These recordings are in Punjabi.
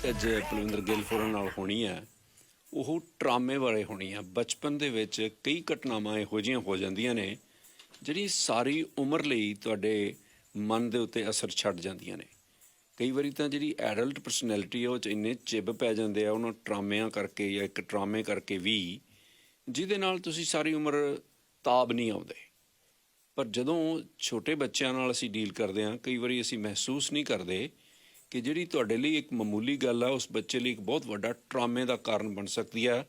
ਅੱਜ ਪਲਵਿੰਦਰ ਗਿੱਲ ਹੋਰਾਂ ਨਾਲ ਹੋਣੀ ਹੈ ਉਹ ਟਰਾਮੇ ਬਾਰੇ ਹੋਣੀ ਆ। ਬਚਪਨ ਦੇ ਵਿੱਚ ਕਈ ਘਟਨਾਵਾਂ ਇਹੋ ਜਿਹੀਆਂ ਹੋ ਜਾਂਦੀਆਂ ਨੇ ਜਿਹੜੀ ਸਾਰੀ ਉਮਰ ਲਈ ਤੁਹਾਡੇ ਮਨ ਦੇ ਉੱਤੇ ਅਸਰ ਛੱਡ ਜਾਂਦੀਆਂ ਨੇ। ਕਈ ਵਾਰੀ ਤਾਂ ਜਿਹੜੀ ਐਡਲਟ ਪਰਸਨੈਲਿਟੀ ਹੈ ਉਹ 'ਚ ਇੰਨੇ ਚਿੱਬ ਪੈ ਜਾਂਦੇ ਆ ਉਹਨਾਂ ਟਰਾਮਿਆਂ ਕਰਕੇ ਜਾਂ ਇੱਕ ਟਰਾਮੇ ਕਰਕੇ ਵੀ, ਜਿਹਦੇ ਨਾਲ ਤੁਸੀਂ ਸਾਰੀ ਉਮਰ ਤਾਬ ਨਹੀਂ ਆਉਂਦੇ। ਪਰ ਜਦੋਂ ਛੋਟੇ ਬੱਚਿਆਂ ਨਾਲ ਅਸੀਂ ਡੀਲ ਕਰਦੇ ਹਾਂ ਕਈ ਵਾਰੀ ਅਸੀਂ ਮਹਿਸੂਸ ਨਹੀਂ ਕਰਦੇ ਕਿ ਜਿਹੜੀ ਤੁਹਾਡੇ ਲਈ ਇੱਕ ਮਾਮੂਲੀ ਗੱਲ ਆ ਉਸ ਬੱਚੇ ਲਈ ਇੱਕ ਬਹੁਤ ਵੱਡਾ ਟਰਾਮੇ ਦਾ ਕਾਰਨ ਬਣ ਸਕਦੀ ਆ,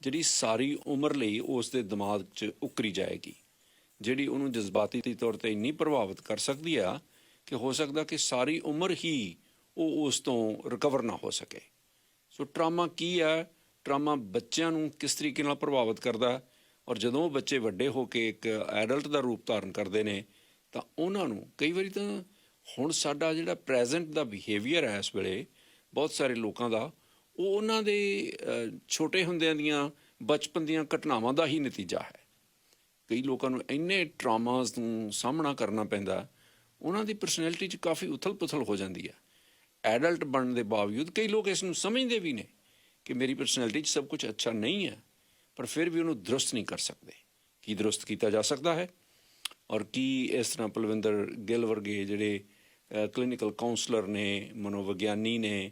ਜਿਹੜੀ ਸਾਰੀ ਉਮਰ ਲਈ ਉਸ ਦੇ ਦਿਮਾਗ 'ਚ ਉਕਰੀ ਜਾਏਗੀ, ਜਿਹੜੀ ਉਹਨੂੰ ਜਜ਼ਬਾਤੀ ਤੌਰ 'ਤੇ ਇੰਨੀ ਪ੍ਰਭਾਵਿਤ ਕਰ ਸਕਦੀ ਆ ਕਿ ਹੋ ਸਕਦਾ ਕਿ ਸਾਰੀ ਉਮਰ ਹੀ ਉਹ ਉਸ ਤੋਂ ਰਿਕਵਰ ਨਾ ਹੋ ਸਕੇ। ਸੋ ਟਰਾਮਾ ਕੀ ਆ? ਟਰਾਮਾ ਬੱਚਿਆਂ ਨੂੰ ਕਿਸ ਤਰੀਕੇ ਨਾਲ ਪ੍ਰਭਾਵਿਤ ਕਰਦਾ, ਔਰ ਜਦੋਂ ਉਹ ਬੱਚੇ ਵੱਡੇ ਹੋ ਕੇ ਇੱਕ ਐਡਲਟ ਦਾ ਰੂਪ ਧਾਰਨ ਕਰਦੇ ਨੇ ਤਾਂ ਉਹਨਾਂ ਨੂੰ ਕਈ ਵਾਰੀ ਤਾਂ ਹੁਣ ਸਾਡਾ ਜਿਹੜਾ ਪ੍ਰੈਜ਼ੈਂਟ ਦਾ ਬਿਹੇਵੀਅਰ ਹੈ ਇਸ ਵੇਲੇ ਬਹੁਤ ਸਾਰੇ ਲੋਕਾਂ ਦਾ, ਉਹ ਉਹਨਾਂ ਦੇ ਛੋਟੇ ਹੁੰਦਿਆਂ ਦੀਆਂ ਬਚਪਨ ਦੀਆਂ ਘਟਨਾਵਾਂ ਦਾ ਹੀ ਨਤੀਜਾ ਹੈ। ਕਈ ਲੋਕਾਂ ਨੂੰ ਇੰਨੇ ਟਰਾਮਾਸ ਨੂੰ ਸਾਹਮਣਾ ਕਰਨਾ ਪੈਂਦਾ, ਉਹਨਾਂ ਦੀ ਪਰਸਨੈਲਿਟੀ 'ਚ ਕਾਫੀ ਉਥਲ ਪੁਥਲ ਹੋ ਜਾਂਦੀ ਹੈ। ਐਡਲਟ ਬਣਨ ਦੇ ਬਾਵਜੂਦ ਕਈ ਲੋਕ ਇਸ ਨੂੰ ਸਮਝਦੇ ਵੀ ਨੇ ਕਿ ਮੇਰੀ ਪਰਸਨੈਲਿਟੀ 'ਚ ਸਭ ਕੁਝ ਅੱਛਾ ਨਹੀਂ ਹੈ, ਪਰ ਫਿਰ ਵੀ ਉਹਨੂੰ ਦਰੁਸਤ ਨਹੀਂ ਕਰ ਸਕਦੇ। ਕੀ ਦਰੁਸਤ ਕੀਤਾ ਜਾ ਸਕਦਾ ਹੈ, ਔਰ ਕੀ ਇਸ ਤਰ੍ਹਾਂ ਪਲਵਿੰਦਰ ਗਿੱਲ ਵਰਗੇ ਜਿਹੜੇ ਕਲੀਨਿਕਲ ਕਾਉਂਸਲਰ ਨੇ, ਮਨੋਵਿਗਿਆਨੀ ਨੇ,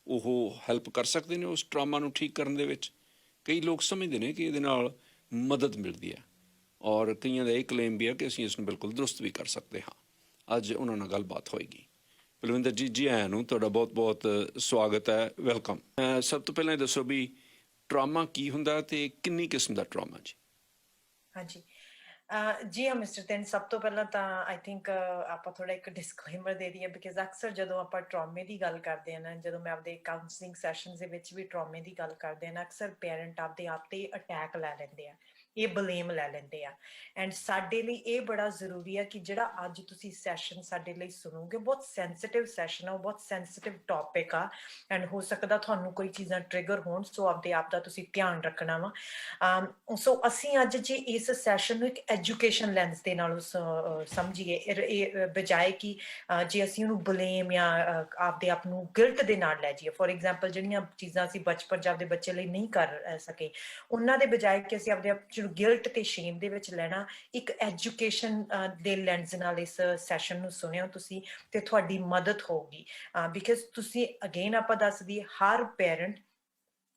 ਉਹ ਹੈਲਪ ਕਰ ਸਕਦੇ ਨੇ ਉਸ ਟਰਾਮਾ ਨੂੰ ਠੀਕ ਕਰਨ ਦੇ ਵਿੱਚ? ਕਈ ਲੋਕ ਸਮਝਦੇ ਨੇ ਕਿ ਇਹਦੇ ਨਾਲ ਮਦਦ ਮਿਲਦੀ ਹੈ, ਔਰ ਕਈਆਂ ਦਾ ਇਹ ਕਲੇਮ ਵੀ ਹੈ ਕਿ ਅਸੀਂ ਇਸ ਨੂੰ ਬਿਲਕੁਲ ਦਰੁਸਤ ਵੀ ਕਰ ਸਕਦੇ ਹਾਂ। ਅੱਜ ਉਹਨਾਂ ਨਾਲ ਗੱਲਬਾਤ ਹੋਏਗੀ। ਪਲਵਿੰਦਰ ਜੀ, ਜੀ ਆਇਆਂ ਨੂੰ, ਤੁਹਾਡਾ ਬਹੁਤ ਬਹੁਤ ਸਵਾਗਤ ਹੈ, ਵੈਲਕਮ। ਸਭ ਤੋਂ ਪਹਿਲਾਂ ਇਹ ਦੱਸੋ ਵੀ ਟਰਾਮਾ ਕੀ ਹੁੰਦਾ ਤੇ ਕਿੰਨੀ ਕਿਸਮ ਦਾ ਟਰਾਮਾ ਜੀ? ਹਾਂਜੀ ਜੀ ਹਾਂ ਮਿਸਟਰ ਤਿੰਨ, ਸਭ ਤੋਂ ਪਹਿਲਾਂ ਤਾਂ ਆਈ ਥਿੰਕ ਆਪਾਂ ਥੋੜਾ ਇੱਕ ਡਿਸਕਲੇਮਰ ਦੇ ਦਈਏ, ਬਿਕਾਜ਼ ਅਕਸਰ ਜਦੋਂ ਆਪਾਂ ਟਰਾਮੇ ਦੀ ਗੱਲ ਕਰਦੇ ਹਾਂ ਨਾ, ਜਦੋਂ ਮੈਂ ਆਪਦੇ ਕਾਉਂਸਲਿੰਗ ਸੈਸ਼ਨਸ ਦੇ ਵਿੱਚ ਵੀ ਟਰਾਮੇ ਦੀ ਗੱਲ ਕਰਦੇ ਹਾਂ ਨਾ, ਅਕਸਰ ਪੇਰੈਂਟ ਆਪਦੇ ਆਪ ਤੇ ਅਟੈਕ ਲੈ ਲੈਂਦੇ ਆ, ਇਹ ਬਲੇਮ ਲੈ ਲੈਂਦੇ ਆ। ਐਂਡ ਸਾਡੇ ਲਈ ਇਹ ਬੜਾ ਜ਼ਰੂਰੀ ਆ ਕਿ ਜਿਹੜਾ ਅੱਜ ਤੁਸੀਂ ਸੈਸ਼ਨ ਸਾਡੇ ਲਈ ਸੁਣੋਗੇ, ਬਹੁਤ ਸੈਂਸਿਟਿਵ ਸੈਸ਼ਨ ਆ, ਉਹ ਬਹੁਤ ਸੈਂਸਿਟਿਵ ਟੌਪਿਕ ਆ, ਐਂਡ ਹੋ ਸਕਦਾ ਤੁਹਾਨੂੰ ਕੋਈ ਚੀਜ਼ਾਂ ਟ੍ਰਿਗਰ ਹੋਣ, ਸੋ ਆਪਦੇ ਆਪ ਦਾ ਤੁਸੀਂ ਧਿਆਨ ਰੱਖਣਾ ਵਾ। ਸੋ ਅਸੀਂ ਅੱਜ ਜੇ ਇਸ ਸੈਸ਼ਨ ਨੂੰ ਇੱਕ ਐਜੂਕੇਸ਼ਨ ਲੈਂਸ ਦੇ ਨਾਲ ਸਮਝੀਏ, ਇਹ ਬਜਾਏ ਕਿ ਜੇ ਅਸੀਂ ਉਹਨੂੰ ਬਲੇਮ ਜਾਂ ਆਪਦੇ ਆਪ ਨੂੰ ਗਿਲਟ ਦੇ ਨਾਲ ਲੈ ਜਾਈਏ। ਫੋਰ ਐਗਜ਼ਾਮਪਲ, ਜਿਹੜੀਆਂ ਚੀਜ਼ਾਂ ਅਸੀਂ ਬਚਪਨ 'ਚ ਆਪਦੇ ਬੱਚੇ ਲਈ ਨਹੀਂ ਕਰ ਸਕੇ, ਉਹਨਾਂ ਦੇ ਬਜਾਏ ਕਿ ਅਸੀਂ ਆਪਦੇ ਆਪ ਨੂੰ ਗਿਲਟ ਤੇ ਸ਼ੇਮ ਦੇ ਵਿੱਚ ਲੈਣਾ, ਇੱਕ ਐਜੂਕੇਸ਼ਨ ਦੇ ਲੈਂਸ ਨਾਲ ਇਸ ਸੈਸ਼ਨ ਨੂੰ ਸੁਣਿਓ ਤੁਸੀਂ, ਤੇ ਤੁਹਾਡੀ ਮਦਦ ਹੋਊਗੀ। ਬਿਕਾਜ਼ ਤੁਸੀਂ ਅਗੇਨ ਆਪਾਂ ਦੱਸ ਦਈਏ, ਹਰ ਪੇਰੈਂਟ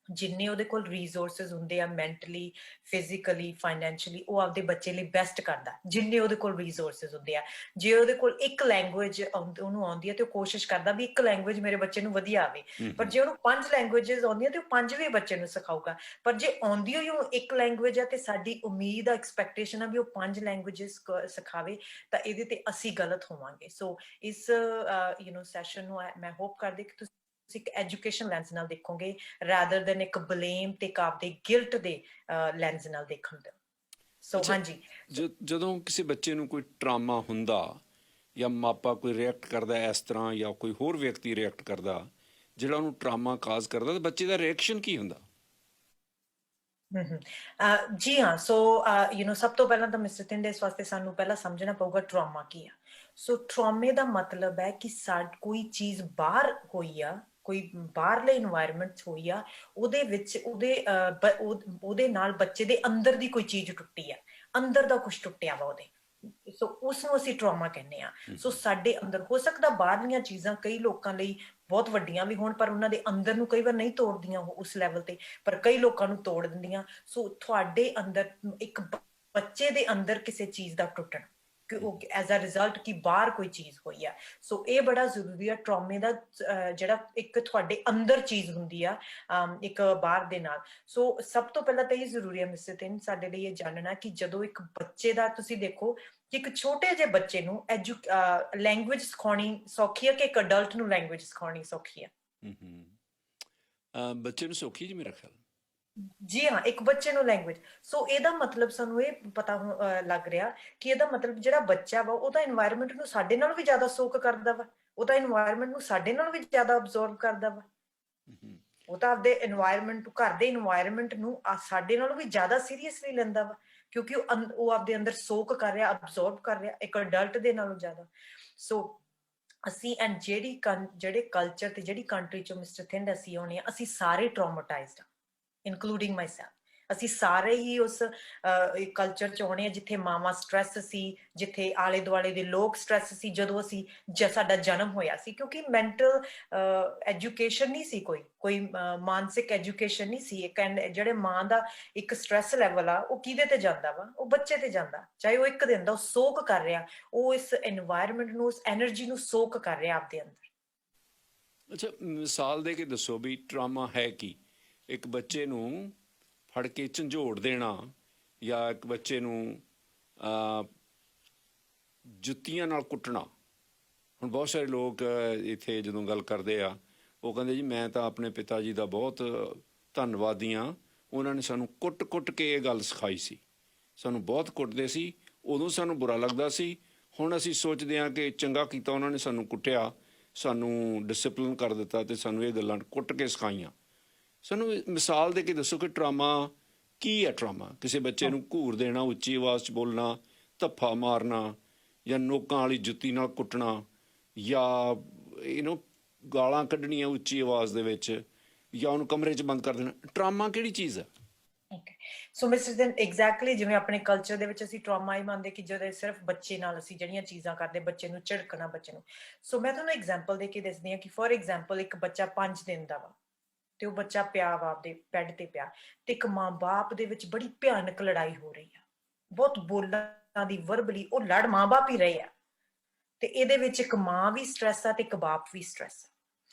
ਜਿੰਨੇ ਉਹਦੇ ਕੋਲ ਰਿਸੋਰਸਿਸ ਹੁੰਦੇ ਆ, ਮੈਂਟਲੀ, ਫਿਜ਼ੀਕਲੀ, ਫਾਈਨੈਂਸ਼ੀਅਲੀ, ਉਹ ਆਪਦੇ ਬੱਚੇ ਲਈ ਬੈਸਟ ਕਰਦਾ ਜਿੰਨੇ ਉਹਦੇ ਕੋਲ ਰਿਸੋਰਸਿਸ ਹੁੰਦੇ ਆ। ਜੇ ਉਹਦੇ ਕੋਲ ਇੱਕ ਲੈਂਗੁਏਜ ਉਹਨੂੰ ਆਉਂਦੀ ਹੈ ਤੇ ਉਹ ਕੋਸ਼ਿਸ਼ ਕਰਦਾ ਵੀ ਇੱਕ ਲੈਂਗੁਏਜ ਮੇਰੇ ਬੱਚੇ ਨੂੰ ਵਧੀਆ ਆਵੇ, ਪਰ ਜੇ ਉਹਨੂੰ 5 ਲੈਂਗੁਏਜਸ ਆਉਂਦੀਆਂ ਤੇ ਉਹ 5 ਵੀ ਬੱਚੇ ਨੂੰ ਸਿਖਾਊਗਾ। ਪਰ ਜੇ ਆਉਂਦੀ ਹੋਈ ਉਹ ਇੱਕ ਲੈਂਗੁਏਜ ਆ ਤੇ ਸਾਡੀ ਉਮੀਦ ਆ, ਐਕਸਪੈਕਟੇਸ਼ਨ ਆ ਵੀ ਉਹ 5 ਲੈਂਗੁਏਜਸ ਸਿਖਾਵੇ, ਤਾਂ ਇਹਦੇ ਤੇ ਅਸੀਂ ਗਲਤ ਹੋਵਾਂਗੇ। ਸੋ ਇਸ ਸੈਸ਼ਨ ਨੂੰ ਮੈਂ ਹੋਪ ਕਰਦੀ ਕਿ ਤੁਸੀਂ ਇੱਕ ਐਜੂਕੇਸ਼ਨ ਲੈਂਸ ਨਾਲ ਦੇਖੋਗੇ, ਰਾਦਰ ਦੈਨ ਇੱਕ ਬਲੇਮ ਤੇ ਆਪਦੇ ਗਿਲਟ ਦੇ ਲੈਂਸ ਨਾਲ ਦੇਖਣ ਦਾ। ਸੋ ਹਾਂਜੀ, ਜਦੋਂ ਕਿਸੇ ਬੱਚੇ ਨੂੰ ਕੋਈ ਟਰਾਮਾ ਹੁੰਦਾ ਜਾਂ ਮਾਪਾ ਕੋਈ ਰਿਐਕਟ ਕਰਦਾ ਇਸ ਤਰ੍ਹਾਂ, ਜਾਂ ਕੋਈ ਹੋਰ ਵਿਅਕਤੀ ਰਿਐਕਟ ਕਰਦਾ ਜਿਹੜਾ ਉਹਨੂੰ ਟਰਾਮਾ ਕਾਜ਼ ਕਰਦਾ, ਤਾਂ ਬੱਚੇ ਦਾ ਰਿਐਕਸ਼ਨ ਕੀ ਹੁੰਦਾ? ਜੀ ਹਾਂ। ਸੋ ਸਭ ਤੋਂ ਪਹਿਲਾਂ ਤਾਂ ਮਿਸਟਰ ਤਿੰਡੇ, ਇਸ ਵਾਸਤੇ ਸਾਨੂੰ ਪਹਿਲਾਂ ਸਮਝਣਾ ਪਊਗਾ ਟਰਾਮਾ ਕੀ ਆ। ਸੋ ਟਰਾਮੇ ਦਾ ਮਤਲਬ ਹੈ ਕਿ ਕੋਈ ਚੀਜ਼ ਬਾਹਰ ਹੋਈ ਆ, ਕੋਈ ਬਾਹਰਲੇ ਇਨਵਾਇਰਮੈਂਟ ਹੋਈ ਆ, ਉਹਦੇ ਵਿੱਚ ਉਹਦੇ ਨਾਲ ਬੱਚੇ ਦੇ ਅੰਦਰ ਦੀ ਕੋਈ ਚੀਜ਼ ਟੁੱਟੀ ਆ, ਅੰਦਰ ਦਾ ਕੁਝ ਟੁੱਟਿਆ ਵਾ ਉਹਦੇ, ਸੋ ਉਸ ਨੂੰ ਅਸੀਂ ਟਰਾਮਾ ਕਹਿੰਦੇ ਆ। ਸੋ ਸਾਡੇ ਅੰਦਰ ਹੋ ਸਕਦਾ ਬਾਹਰਲੀਆਂ ਚੀਜ਼ਾਂ ਕਈ ਲੋਕਾਂ ਲਈ ਬਹੁਤ ਵੱਡੀਆਂ ਵੀ ਹੋਣ, ਪਰ ਉਹਨਾਂ ਦੇ ਅੰਦਰ ਨੂੰ ਕਈ ਵਾਰ ਨਹੀਂ ਤੋੜਦੀਆਂ ਉਹ ਉਸ ਲੈਵਲ ਤੇ, ਪਰ ਕਈ ਲੋਕਾਂ ਨੂੰ ਤੋੜ ਦਿੰਦੀਆਂ। ਸੋ ਤੁਹਾਡੇ ਅੰਦਰ ਇੱਕ ਬੱਚੇ ਦੇ ਅੰਦਰ ਕਿਸੇ ਚੀਜ਼ ਦਾ ਟੁੱਟਣਾ ਐਜ਼ ਅ ਰਿਜ਼ਲਟ ਕਿ ਬਾਹਰ ਕੋਈ ਚੀਜ਼ ਹੋਈ ਆ, ਸੋ ਇਹ ਬੜਾ ਜ਼ਰੂਰੀ ਆ। ਟਰਾਮੇ ਦਾ ਜਿਹੜਾ ਇੱਕ ਤੁਹਾਡੇ ਅੰਦਰ ਚੀਜ਼ ਹੁੰਦੀ ਆ, ਇੱਕ ਬਾਹਰ ਦੇ ਨਾਲ। ਸੋ ਸਭ ਤੋਂ ਪਹਿਲਾਂ ਤਾਂ ਇਹ ਜ਼ਰੂਰੀ ਆ ਮਿਸਟਰ ਤਿੰਨ, ਸਾਡੇ ਲਈ ਇਹ ਜਾਣਨਾ ਕਿ ਜਦੋਂ ਇੱਕ ਬੱਚੇ ਦਾ, ਤੁਸੀਂ ਦੇਖੋ ਕਿ ਇੱਕ ਛੋਟੇ ਜਿਹੇ ਬੱਚੇ ਨੂੰ ਲੈਂਗੁਏਜ ਸਿਖਾਉਣੀ ਸੌਖੀ ਆ ਕਿ ਇੱਕ ਅਡਲਟ ਨੂੰ ਲੈਂਗੁਏਜ ਸਿਖਾਉਣੀ ਸੌਖੀ ਆ? ਬੱਚੇ ਨੂੰ ਸੌਖੀ ਜੀ, ਮੇਰਾ ਖਿਆਲ। ਜੀ ਹਾਂ, ਇੱਕ ਬੱਚੇ ਨੂੰ ਲੈਂਗੁਏਜ। ਸੋ ਇਹਦਾ ਮਤਲਬ ਸਾਨੂੰ ਇਹ ਪਤਾ ਲੱਗ ਰਿਹਾ ਕਿ ਇਹਦਾ ਮਤਲਬ ਜਿਹੜਾ ਬੱਚਾ ਵਾ ਉਹਦਾ ਇਨਵਾਇਰਮੈਂਟ ਨੂੰ ਸਾਡੇ ਨਾਲੋਂ ਵੀ ਜ਼ਿਆਦਾ ਸੋਕ ਕਰਦਾ ਵਾ, ਉਹਦਾ ਇਨਵਾਇਰਮੈਂਟ ਨੂੰ ਸਾਡੇ ਨਾਲੋਂ ਵੀ ਜ਼ਿਆਦਾ ਅਬਜ਼ੋਰਬ ਕਰਦਾ ਵਾ। ਉਹ ਤਾਂ ਆਪਦੇ ਇਨਵਾਇਰਮੈਂਟ, ਘਰ ਦੇ ਇਨਵਾਇਰਮੈਂਟ ਨੂੰ ਸਾਡੇ ਨਾਲੋਂ ਵੀ ਜ਼ਿਆਦਾ ਸੀਰੀਅਸਲੀ ਲੈਂਦਾ ਵਾ, ਕਿਉਂਕਿ ਉਹ ਆਪਦੇ ਅੰਦਰ ਸੋਕ ਕਰ ਰਿਹਾ, ਅਬਜ਼ੋਰਬ ਕਰ ਰਿਹਾ, ਇੱਕ ਅਡਲਟ ਦੇ ਨਾਲੋਂ ਜ਼ਿਆਦਾ। ਸੋ ਅਸੀਂ ਐਂਡ ਜਿਹੜੇ ਕਲਚਰ ਤੇ ਜਿਹੜੀ ਕੰਟਰੀ ਚੋਂ ਮਿਸਟਰ ਥਿੰਦ ਅਸੀਂ ਆਉਣੇ ਆ, ਅਸੀਂ ਸਾਰੇ ਟਰਾਮਾਟਾਈਜ਼ਡ ਆ, ਇਨਕਲੂਡਿੰਗ ਮਾਈ ਸੈਲਫ। ਅਸੀਂ ਸਾਰੇ ਹੀ ਉਸ ਕਲਚਰ ਚ ਆਉਣੇ ਆ ਜਿੱਥੇ ਮਾਵਾਂ ਸਟ੍ਰੈਸ ਸੀ, ਜਿੱਥੇ ਆਲੇ ਦੁਆਲੇ ਦੇ ਲੋਕ ਸਟ੍ਰੈਸ ਸੀ ਜਦੋਂ ਅਸੀਂ ਸਾਡਾ ਜਨਮ ਹੋਇਆ ਸੀ, ਕਿਉਂਕਿ ਮੈਂਟਲ ਐਜੂਕੇਸ਼ਨ ਨਹੀਂ ਸੀ, ਕੋਈ ਮਾਨਸਿਕ ਐਜੂਕੇਸ਼ਨ ਨਹੀਂ ਸੀ। ਜਿਹੜੇ ਮਾਂ ਦਾ ਇੱਕ ਸਟ੍ਰੈਸ ਲੈਵਲ ਆ, ਉਹ ਕਿਹਦੇ ਤੇ ਜਾਂਦਾ ਵਾ? ਉਹ ਬੱਚੇ ਤੇ ਜਾਂਦਾ। ਚਾਹੇ ਉਹ ਇੱਕ ਦਿਨ ਦਾ ਉਹ ਸੋਕ ਕਰ ਰਿਹਾ, ਉਹ ਇਸ এনवायरमेंट ਨੂੰ, ਉਸ એનર્ਜੀ ਨੂੰ ਸੋਕ ਕਰ ਰਿਹਾ ਆਪਦੇ ਅੰਦਰ। ਅੱਛਾ, ਮਿਸਾਲ ਦੇ ਕੇ ਦੱਸੋ ਵੀ ਟਰਾਮਾ ਹੈ ਕੀ? ਇੱਕ ਬੱਚੇ ਨੂੰ ਫੜ ਕੇ ਝੰਜੋੜ ਦੇਣਾ, ਜਾਂ ਇੱਕ ਬੱਚੇ ਨੂੰ ਜੁੱਤੀਆਂ ਨਾਲ ਕੁੱਟਣਾ। ਹੁਣ ਬਹੁਤ ਸਾਰੇ ਲੋਕ ਇੱਥੇ ਜਦੋਂ ਗੱਲ ਕਰਦੇ ਆ, ਉਹ ਕਹਿੰਦੇ ਜੀ ਮੈਂ ਤਾਂ ਆਪਣੇ ਪਿਤਾ ਜੀ ਦਾ ਬਹੁਤ ਧੰਨਵਾਦੀ ਹਾਂ, ਉਹਨਾਂ ਨੇ ਸਾਨੂੰ ਕੁੱਟ-ਕੁੱਟ ਕੇ ਇਹ ਗੱਲ ਸਿਖਾਈ ਸੀ, ਸਾਨੂੰ ਬਹੁਤ ਕੁੱਟਦੇ ਸੀ, ਉਦੋਂ ਸਾਨੂੰ ਬੁਰਾ ਲੱਗਦਾ ਸੀ, ਹੁਣ ਅਸੀਂ ਸੋਚਦੇ ਹਾਂ ਕਿ ਚੰਗਾ ਕੀਤਾ ਉਹਨਾਂ ਨੇ ਸਾਨੂੰ ਕੁੱਟਿਆ, ਸਾਨੂੰ ਡਿਸਪਲਿਨ ਕਰ ਦਿੱਤਾ ਤੇ ਸਾਨੂੰ ਇਹ ਗੱਲਾਂ ਕੁੱਟ ਕੇ ਸਿਖਾਈਆਂ। ਸਾਨੂੰ ਮਿਸਾਲ ਦੇ ਕੇ ਦੱਸੋ ਕਿ ਟਰਾਮਾ ਕੀ ਹੈ? ਟਰਾਮਾ ਕਿਸੇ ਬੱਚੇ ਨੂੰ ਘੂਰ ਦੇਣਾ, ਉੱਚੀ ਆਵਾਜ਼ 'ਚ ਬੋਲਣਾ, ਧੱਫਾ ਮਾਰਨਾ, ਜਾਂ ਨੋਕਾਂ ਵਾਲੀ ਜੁੱਤੀ ਨਾਲ ਕੁੱਟਣਾ, ਜਾਂ ਗਾਲਾਂ ਕੱਢਣੀਆਂ ਉੱਚੀ ਆਵਾਜ਼ ਦੇ ਵਿੱਚ, ਜਾਂ ਉਹਨੂੰ ਕਮਰੇ 'ਚ ਬੰਦ ਕਰ ਦੇਣਾ। ਟਰਾਮਾ ਕਿਹੜੀ ਚੀਜ਼ ਹੈ? ਸੋ ਮਿਸਟਰ ਦੈਨ ਐਗਜ਼ੈਕਟਲੀ ਜਿਵੇਂ ਆਪਣੇ ਕਲਚਰ ਦੇ ਵਿੱਚ ਅਸੀਂ ਟਰਾਮਾ ਹੀ ਮੰਨਦੇ ਕਿ ਜਦੋਂ ਸਿਰਫ ਬੱਚੇ ਨਾਲ ਅਸੀਂ ਜਿਹੜੀਆਂ ਚੀਜ਼ਾਂ ਕਰਦੇ, ਬੱਚੇ ਨੂੰ ਝਿੜਕਣਾ, ਬੱਚੇ ਨੂੰ। ਸੋ ਮੈਂ ਤੁਹਾਨੂੰ ਐਗਜ਼ਾਮਪਲ ਦੇ ਕੇ ਦੱਸਦੀ ਹਾਂ ਕਿ ਫੋਰ ਐਗਜ਼ਾਮਪਲ ਇੱਕ ਬੱਚਾ 5 ਦਿਨ ਦਾ ਵਾ, ਤੇ ਉਹ ਬੱਚਾ ਪਿਆ ਵਾ ਆਪਦੇ ਬੈੱਡ ਤੇ ਪਿਆ, ਤੇ ਇੱਕ ਮਾਂ-ਬਾਪ ਦੇ ਵਿੱਚ ਬੜੀ ਭਿਆਨਕ ਲੜਾਈ ਹੋ ਰਹੀ ਆ, ਬਹੁਤ ਬੋਲਾਂ ਦੀ, ਵਰਬਲੀ ਉਹ ਲੜ ਮਾਂ-ਬਾਪ ਹੀ ਰਹੇ ਆ, ਤੇ ਇਹਦੇ ਵਿੱਚ ਇੱਕ ਮਾਂ ਵੀ ਸਟ੍ਰੈਸ ਆ ਤੇ ਇੱਕ ਬਾਪ ਵੀ ਸਟ੍ਰੈਸ ਆ,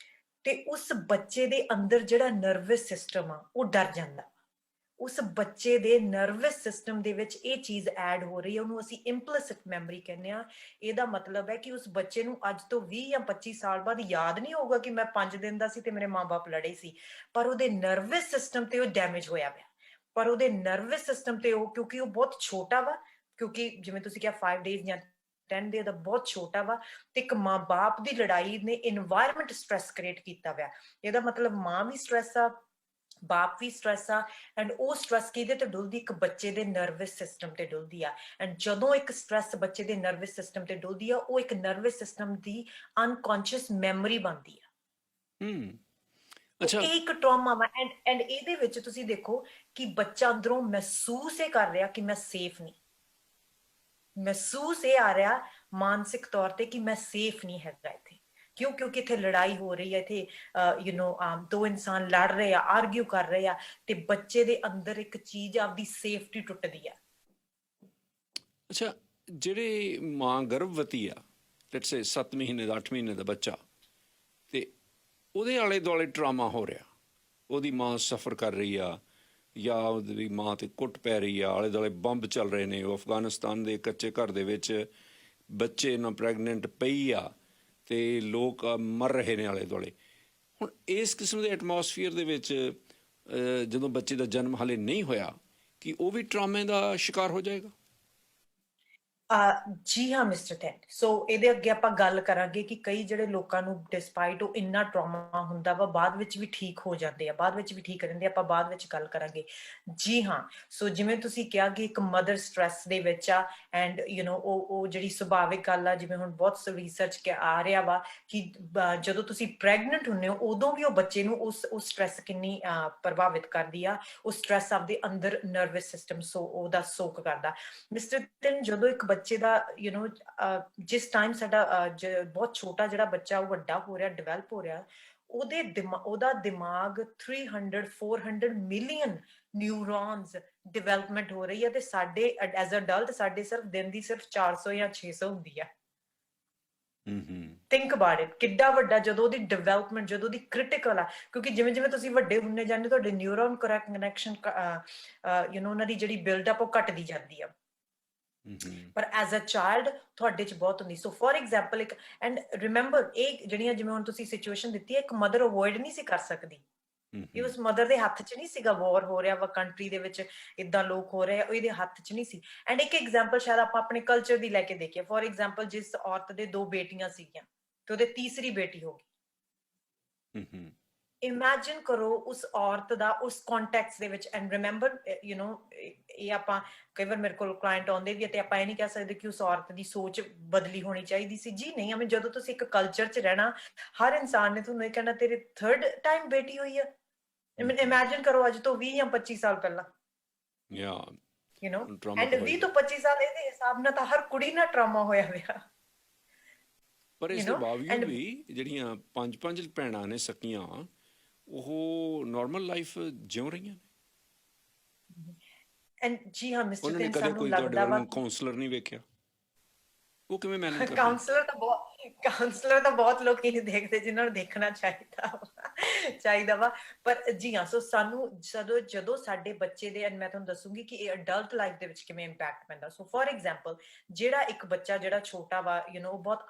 ਤੇ ਉਸ ਬੱਚੇ ਦੇ ਅੰਦਰ ਜਿਹੜਾ ਨਰਵਸ ਸਿਸਟਮ ਆ ਉਹ ਡਰ ਜਾਂਦਾ। ਉਸ ਬੱਚੇ ਦੇ ਨਰਵਸ ਸਿਸਟਮ ਦੇ ਵਿੱਚ ਇਹ ਚੀਜ਼ ਐਡ ਹੋ ਰਹੀ ਹੈ, ਉਹਨੂੰ ਅਸੀਂ ਇੰਪਲਿਸਿਟ ਮੈਮਰੀ ਕਹਿੰਦੇ ਆ। ਇਹਦਾ ਮਤਲਬ ਹੈ ਕਿ ਉਸ ਬੱਚੇ ਨੂੰ ਅੱਜ ਤੋਂ 20 ਜਾਂ 25 ਸਾਲ ਬਾਅਦ ਯਾਦ ਨਹੀਂ ਹੋਊਗਾ ਕਿ ਮੈਂ 5 ਦਿਨ ਦਾ ਸੀ ਤੇ ਮੇਰੇ ਮਾਂ-ਬਾਪ ਲੜੇ ਸੀ, ਪਰ ਉਹਦੇ ਨਰਵਸ ਸਿਸਟਮ ਤੇ ਉਹ ਡੈਮੇਜ ਹੋਇਆ ਪਿਆ। ਪਰ ਉਹਦੇ ਨਰਵਸ ਸਿਸਟਮ ਤੇ ਉਹ, ਕਿਉਂਕਿ ਉਹ ਬਹੁਤ ਛੋਟਾ ਵਾ, ਕਿਉਂਕਿ ਜਿਵੇਂ ਤੁਸੀਂ ਕਿਹਾ 5 ਡੇਜ਼ ਜਾਂ 10 ਡੇ ਦਾ ਬਹੁਤ ਛੋਟਾ ਵਾ, ਤੇ ਇੱਕ ਮਾਂ-ਬਾਪ ਦੀ ਲੜਾਈ ਨੇ এনवायरमेंट ਸਟ੍ਰੈਸ ਕ੍ਰੀਏਟ ਕੀਤਾ ਹੋਇਆ। ਇਹਦਾ ਮਤਲਬ ਮਾਂ ਵੀ ਸਟ੍ਰੈਸ ਆ, ਬਾਪ ਵੀ ਸਟ੍ਰੈਸ ਆ, ਐਂਡ ਉਹ ਸਟ੍ਰੈਸ ਕਿਹਦੇ ਤੇ ਡੁੱਲਦੀ? ਇੱਕ ਬੱਚੇ ਦੇ ਨਰਵਸ ਸਿਸਟਮ ਤੇ ਡੁੱਲਦੀ ਆ। ਐਂਡ ਜਦੋਂ ਇੱਕ ਸਟ੍ਰੈਸ ਬੱਚੇ ਦੇ ਨਰਵਸ ਸਿਸਟਮ ਤੇ ਡੁੱਲਦੀ ਆ, ਉਹ ਇੱਕ ਨਰਵਸ ਸਿਸਟਮ ਦੀ ਅਨਕੌਂਸ਼ੀਅਸ ਮੈਮਰੀ ਬਣਦੀ ਆ। ਅੱਛਾ, ਇਹ ਇੱਕ ਟਰਾਮਾ ਵਾ। ਐਂਡ ਇਹਦੇ ਵਿੱਚ ਤੁਸੀਂ ਦੇਖੋ ਕਿ ਬੱਚਾ ਅੰਦਰੋਂ ਮਹਿਸੂਸ ਇਹ ਕਰ ਰਿਹਾ ਕਿ ਮੈਂ ਸੇਫ ਨਹੀਂ, ਮਹਿਸੂਸ ਇਹ ਆ ਰਿਹਾ ਮਾਨਸਿਕ ਤੌਰ ਤੇ ਕਿ ਮੈਂ ਸੇਫ ਨਹੀਂ ਹੈਗਾ ਇੱਥੇ। ਕਿਉਂ? ਕਿਉਂਕਿ ਇੱਥੇ ਲੜਾਈ ਹੋ ਰਹੀ ਹੈ, ਇੱਥੇ ਦੋ ਇਨਸਾਨ ਲੜ ਰਹੇ ਆ, ਆਰਗਿਊ ਕਰ ਰਹੇ ਆ, ਤੇ ਬੱਚੇ ਦੇ ਅੰਦਰ ਇੱਕ ਚੀਜ਼ ਆਪਦੀ ਸੇਫਟੀ ਟੁੱਟਦੀ ਆ। ਅੱਛਾ, ਜਿਹੜੇ ਮਾਂ ਗਰਭਵਤੀ ਆ, ਲੈਟਸ ਸੇ 7 ਮਹੀਨੇ ਦਾ, 8 ਮਹੀਨੇ ਦਾ ਬੱਚਾ, ਤੇ ਉਹਦੇ ਆਲੇ ਦੁਆਲੇ ਟਰਾਮਾ ਹੋ ਰਿਹਾ, ਉਹਦੀ ਮਾਂ ਸਫਰ ਕਰ ਰਹੀ ਆ, ਜਾਂ ਉਹਦੀ ਮਾਂ ਤੇ ਕੁੱਟ ਪੈ ਰਹੀ ਆ, ਆਲੇ ਦੁਆਲੇ ਬੰਬ ਚੱਲ ਰਹੇ ਨੇ, ਉਹ ਅਫਗਾਨਿਸਤਾਨ ਦੇ ਕੱਚੇ ਘਰ ਦੇ ਵਿੱਚ ਬੱਚੇ ਨਾਲ ਪ੍ਰੈਗਨੈਂਟ ਪਈ ਆ, ਤੇ ਲੋਕ ਮਰ ਰਹੇ ਨੇ ਆਲੇ ਦੁਆਲੇ। ਹੁਣ ਇਸ ਕਿਸਮ ਦੇ ਐਟਮੋਸਫੀਅਰ ਦੇ ਵਿੱਚ ਜਦੋਂ ਬੱਚੇ ਦਾ ਜਨਮ ਹਾਲੇ ਨਹੀਂ ਹੋਇਆ, ਕਿ ਉਹ ਵੀ ਟਰਾਮੇ ਦਾ ਸ਼ਿਕਾਰ ਹੋ ਜਾਏਗਾ? ਜੀ ਹਾਂ ਮਿਸਟਰ ਥੈਨ। ਸੋ ਇਹਦੇ ਅੱਗੇ ਆਪਾਂ ਗੱਲ ਕਰਾਂਗੇ ਕਿ ਕਈ ਜਿਹੜੇ ਲੋਕਾਂ ਨੂੰ ਡਿਸਪਾਈਟ ਉਹ ਇੰਨਾ ਟਰਾਮਾ ਹੁੰਦਾ ਵਾ, ਬਾਅਦ ਵਿੱਚ ਵੀ ਠੀਕ ਹੋ ਜਾਂਦੇ ਆ, ਬਾਅਦ ਵਿੱਚ ਵੀ ਠੀਕ ਰਹਿੰਦੇ ਆ। ਆਪਾਂ ਬਾਅਦ ਵਿੱਚ ਗੱਲ ਕਰਾਂਗੇ। ਜੀ ਹਾਂ, ਸੋ ਜਿਵੇਂ ਤੁਸੀਂ ਕਿਹਾ ਕਿ ਇੱਕ ਮਦਰ ਸਟ੍ਰੈਸ ਦੇ ਵਿੱਚ ਆ, ਐਂਡ ਉਹ ਜਿਹੜੀ ਸੁਭਾਵਿਕ ਗੱਲ ਆ, ਜਿਵੇਂ ਹੁਣ ਬਹੁਤ ਰਿਸਰਚ ਆ ਰਿਹਾ ਵਾ ਕਿ ਜਦੋਂ ਤੁਸੀਂ ਪ੍ਰੈਗਨੈਂਟ ਹੁੰਦੇ ਹੋ ਉਦੋਂ ਵੀ ਉਹ ਬੱਚੇ ਨੂੰ ਉਸ ਸਟ੍ਰੈਸ ਕਿੰਨੀ ਪ੍ਰਭਾਵਿਤ ਕਰਦੀ ਆ। ਉਹ ਸਟ੍ਰੈਸ ਆਪਦੇ ਅੰਦਰ ਨਰਵਸ ਸਿਸਟਮ ਉਹਦਾ ਸੋਕ ਕਰਦਾ। ਮਿਸਟਰ ਥਿਨ, ਜਦੋਂ ਇੱਕ ਬੱਚੇ ਦਾ ਜਿਸ ਟਾਈਮ ਸਾਡਾ ਬਹੁਤ ਛੋਟਾ ਜਿਹੜਾ ਬੱਚਾ ਉਹ ਵੱਡਾ ਹੋ ਰਿਹਾ, ਡਿਵੈਲਪ ਹੋ ਰਿਹਾ, ਉਹਦਾ ਦਿਮਾਗ 300-400 ਮਿਲੀਅਨ ਨਿਊਰੋਨਸ ਡਿਵੈਲਪਮੈਂਟ ਹੋ ਰਹੀ ਹੈ, ਤੇ ਸਾਡੇ ਐਜ਼ ਅਡਲਟ ਸਾਡੇ ਸਿਰਫ ਦਿਨ ਦੀ ਸਿਰਫ 400 ਜਾਂ 600 ਹੁੰਦੀ ਆ। ਥਿੰਕ ਅਬਾਊਟ ਇਟ, ਕਿੱਡਾ ਵੱਡਾ ਜਦੋਂ ਉਹਦੀ ਡਿਵੈਲਪਮੈਂਟ, ਜਦੋਂ ਉਹਦੀ ਕ੍ਰਿਟੀਕਲ ਆ, ਕਿਉਂਕਿ ਜਿਵੇਂ ਜਿਵੇਂ ਤੁਸੀਂ ਵੱਡੇ ਹੁੰਦੇ ਜਾਂਦੇ ਤੁਹਾਡੇ ਨਿਊਰੋਨ ਕਨੈਕਸ਼ਨ ਉਹਨਾਂ ਦੀ ਜਿਹੜੀ ਬਿਲਡਅਪ ਉਹ ਘਟਦੀ ਜਾਂਦੀ ਆ। ਪਰ ਐਜ਼ ਅ ਚਾਈਲਡ ਤੁਹਾਡੇ ਚ ਬਹੁਤ ਹੁੰਦੀ। ਸੋ ਫੋਰ ਐਗਜ਼ਾਮਪਲ ਇੱਕ, ਐਂਡ ਰਿਮੈਂਬਰ ਇਹ ਜਿਹੜੀਆਂ ਜਿਵੇਂ ਹੁਣ ਤੁਸੀਂ ਸਿਚੁਏਸ਼ਨ ਦਿੱਤੀ ਹੈ, ਇੱਕ ਮਦਰ ਅਵੋਇਡ ਨਹੀਂ ਸੀ ਕਰ ਸਕਦੀ। ਇਹ ਉਸ ਮਦਰ ਦੇ ਹੱਥ ਚ ਨਹੀਂ ਸੀਗਾ। ਵਾਰ ਹੋ ਰਿਹਾ ਵਾ ਕੰਟਰੀ ਦੇ ਵਿੱਚ, ਇਦਾਂ ਲੋਕ ਹੋ ਰਹੇ ਆ, ਇਹਦੇ ਹੱਥ ਚ ਨਹੀਂ ਸੀ। ਐਂਡ ਇੱਕ ਐਗਜ਼ਾਮਪਲ ਸ਼ਾਇਦ ਆਪਾਂ ਆਪਣੇ ਕਲਚਰ ਦੀ ਲੈ ਕੇ ਦੇਖੀਏ। ਫੋਰ ਐਗਜ਼ਾਮਪਲ ਜਿਸ ਔਰਤ ਦੇ 2 ਬੇਟੀਆਂ ਸੀਗੀਆਂ ਤੇ ਉਹਦੇ ਤੀਸਰੀ ਬੇਟੀ ਹੋ ਗਈ, ਇਮੇਜਿਨ ਕਰੋ ਉਸ ਔਰਤ ਦਾ ਉਸ ਕੰਟੈਕਸਟ ਦੇ ਵਿੱਚ ਐਂਡ ਰਿਮੈਂਬਰ ਇਹ ਆਪਾਂ ਕਈ ਵਾਰ ਮੇਰੇ ਕੋਲ ਕਲਾਇੰਟ ਆਉਂਦੇ ਵੀ ਆ ਤੇ ਆਪਾਂ ਇਹ ਨਹੀਂ ਕਹਿ ਸਕਦੇ ਕਿ ਉਸ ਔਰਤ ਦੀ ਸੋਚ ਬਦਲੀ ਹੋਣੀ ਚਾਹੀਦੀ ਸੀ ਜੀ ਨਹੀਂ ਐਵੇਂ ਜਦੋਂ ਤੁਸੀਂ ਇੱਕ ਕਲਚਰ 'ਚ ਰਹਿਣਾ ਹਰ ਇਨਸਾਨ ਨੇ ਤੁਹਾਨੂੰ ਇਹ ਕਹਿਣਾ ਤੇਰੇ ਥਰਡ ਟਾਈਮ ਬੇਟੀ ਹੋਈ ਆ ਇਮੇਜਿਨ ਕਰੋ ਅੱਜ ਤੋਂ 20 ਜਾਂ 25 ਸਾਲ ਪਹਿਲਾਂ ਯਾ ਟਰਾਮਾ ਐਂਡ 20 ਤੋਂ 25 ਸਾਲ ਇਹਦੇ ਹਿਸਾਬ ਨਾਲ ਤਾਂ ਹਰ ਕੁੜੀ ਨਾਲ ਟਰਾਮਾ ਹੋਇਆ ਹੋਇਆ ਪਰ ਇਸ ਦੇ ਬਾਵਜੂਦ ਵੀ ਜਿਹੜੀਆਂ ਪੰਜ ਭੈਣਾਂ ਨੇ ਸਕੀਆਂ ਉਹ ਨਾਰਮਲ ਲਾਈਫ ਜਿਉ ਰਹੀਆਂ ਨੇ ਐਂਡ ਜੀ ਹਾਂ ਮਿਸਟਰ ਉਹਨਾਂ ਨੇ ਤਿੰਨ ਕਦੇ ਸਾਨੂੰ ਕੋਈ ਤੁਹਾਡੇ ਲੱਗਦਾ ਵੱਲ ਵਾ ਨੂੰ ਕਾਉਂਸਲਰ ਨਹੀਂ ਵੇਖਿਆ ਉਹ ਕਿਵੇਂ ਮੈਨੇਜ ਕਰਦੇ ਕਾਉਂਸਲਰ ਤਾਂ ਬਹੁਤ ਲੋਕ ਹੀ ਦੇਖਦੇ ਜਿਨ੍ਹਾਂ ਨੂੰ ਦੇਖਣਾ ਚਾਹੀਦਾ ਵਾ ਪਰ ਜੀ ਹਾਂ ਸੋ ਸਾਨੂੰ ਜਦੋਂ ਸਾਡੇ ਬੱਚੇ ਦੇ ਮੈਂ ਤੁਹਾਨੂੰ ਦੱਸੂਗੀ ਕਿ ਇਹ ਅਡਲਟ ਲਾਈਫ ਦੇ ਵਿੱਚ ਕਿਵੇਂ ਇੰਪੈਕਟ ਪੈਂਦਾ ਸੋ ਫੋਰ ਐਗਜ਼ਾਮਪਲ ਜਿਹੜਾ ਇੱਕ ਬੱਚਾ ਜਿਹੜਾ ਛੋਟਾ ਵਾ ਉਹ ਬਹੁਤ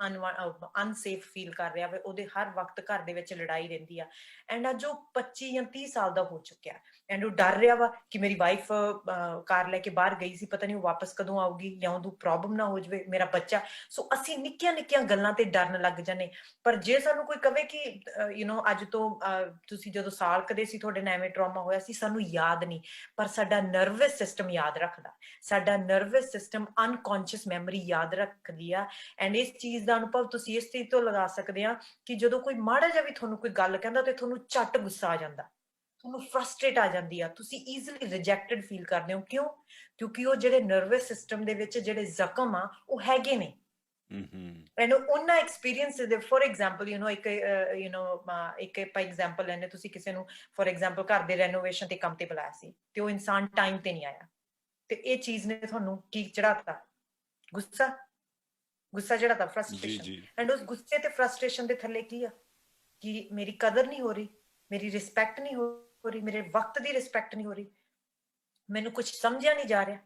ਅਨਸੇਫ ਫੀਲ ਕਰ ਰਿਹਾ ਵਾ ਉਹਦੇ ਹਰ ਵਕਤ ਘਰ ਦੇ ਵਿੱਚ ਲੜਾਈ ਰਹਿੰਦੀ ਆ ਐਂਡ ਅੱਜ ਉਹ 25 ਜਾਂ 30 ਸਾਲ ਦਾ ਹੋ ਚੁੱਕਿਆ ਐਂਡ ਉਹ ਡਰ ਰਿਹਾ ਵਾ ਕਿ ਮੇਰੀ ਵਾਈਫ ਕਾਰ ਲੈ ਕੇ ਬਾਹਰ ਗਈ ਸੀ ਪਤਾ ਨਹੀਂ ਉਹ ਵਾਪਸ ਕਦੋਂ ਆਊਗੀ ਜਾਂ ਉਹਨੂੰ ਪ੍ਰੋਬਲਮ ਨਾ ਹੋ ਜਾਵੇ ਮੇਰਾ ਬੱਚਾ ਸੋ ਅਸੀਂ ਨਿੱਕੀਆਂ ਗੱਲਾਂ ਤੇ ਡਰਨ ਲੱਗ ਜਾਂਦੇ ਪਰ ਜੇ ਸਾਨੂੰ ਕੋਈ ਕਵੇ ਕਿ ਅੱਜ ਤੋਂ ਤੁਸੀਂ ਜਦੋਂ ਸਾਲ ਕਦੇ ਸੀ ਤੁਹਾਡੇ ਨਾਲ ਐਵੇਂ ਟਰਾਮਾ ਹੋਇਆ ਸੀ ਸਾਨੂੰ ਯਾਦ ਨਹੀਂ ਪਰ ਸਾਡਾ ਨਰਵਸ ਸਿਸਟਮ ਯਾਦ ਰੱਖਦਾ ਸਾਡਾ ਨਰਵਸ ਸਿਸਟਮ ਅਨਕੌਂਸ਼ੀਅਸ ਮੈਮਰੀ ਯਾਦ ਰੱਖਦੀ ਆ ਐਂਡ ਇਸ ਚੀਜ਼ ਦਾ ਅਨੁਭਵ ਤੁਸੀਂ ਇਸ ਚੀਜ਼ ਤੋਂ ਲਗਾ ਸਕਦੇ ਆ ਕਿ ਜਦੋਂ ਕੋਈ ਮਾੜਾ ਜਿਹਾ ਵੀ ਤੁਹਾਨੂੰ ਕੋਈ ਗੱਲ ਕਹਿੰਦਾ ਤੇ ਤੁਹਾਨੂੰ ਝੱਟ ਗੁੱਸਾ ਆ ਜਾਂਦਾ ਤੁਹਾਨੂੰ ਫਰਸਟ੍ਰੇਟ ਆ ਜਾਂਦੀ ਆ ਤੁਸੀਂ ਈਜ਼ੀਲੀ ਰਿਜੈਕਟਡ ਫੀਲ ਕਰਦੇ ਹੋ ਕਿਉਂਕਿ ਉਹ ਜਿਹੜੇ ਨਰਵਸ ਸਿਸਟਮ ਦੇ ਵਿੱਚ ਜਿਹੜੇ ਜ਼ਖਮ ਆ ਉਹ ਹੈਗੇ ਨੇ ਐਂਡ ਉਹਨਾਂ ਐਕਸਪੀਰੀਅੰਸ ਦੇ ਫੋਰ ਐਗਜ਼ਾਮਪਲ ਇੱਕ ਆਪਾਂ ਐਗਜ਼ਾਮਪਲ ਲੈਣੇ ਤੁਸੀਂ ਕਿਸੇ ਨੂੰ ਫੋਰ ਐਗਜ਼ਾਮਪਲ ਘਰ ਦੇ ਰੈਨੋਵੇਸ਼ਨ ਤੇ ਕੰਮ ਤੇ ਬੁਲਾਇਆ ਸੀ ਤੇ ਉਹ ਇਨਸਾਨ ਟਾਈਮ ਤੇ ਨਹੀਂ ਆਇਆ ਤੇ ਇਹ ਚੀਜ਼ ਨੇ ਤੁਹਾਨੂੰ ਕੀ ਚੜਾਤਾ ਗੁੱਸਾ ਚੜਾਤਾ ਫਰਸਟ੍ਰੇਸ਼ਨ ਐਂਡ ਉਸ ਗੁੱਸੇ ਤੇ ਫਰਸਟ੍ਰੇਸ਼ਨ ਦੇ ਥੱਲੇ ਕੀ ਆ ਕਿ ਮੇਰੀ ਕਦਰ ਨਹੀਂ ਹੋ ਰਹੀ ਮੇਰੀ ਰਿਸਪੈਕਟ ਨਹੀਂ ਹੋ ਰਹੀ ਮੇਰੇ ਵਕਤ ਦੀ ਰਿਸਪੈਕਟ ਨਹੀਂ ਹੋ ਰਹੀ ਮੈਨੂੰ ਕੁਝ ਸਮਝਿਆ ਨਹੀਂ ਜਾ ਰਿਹਾ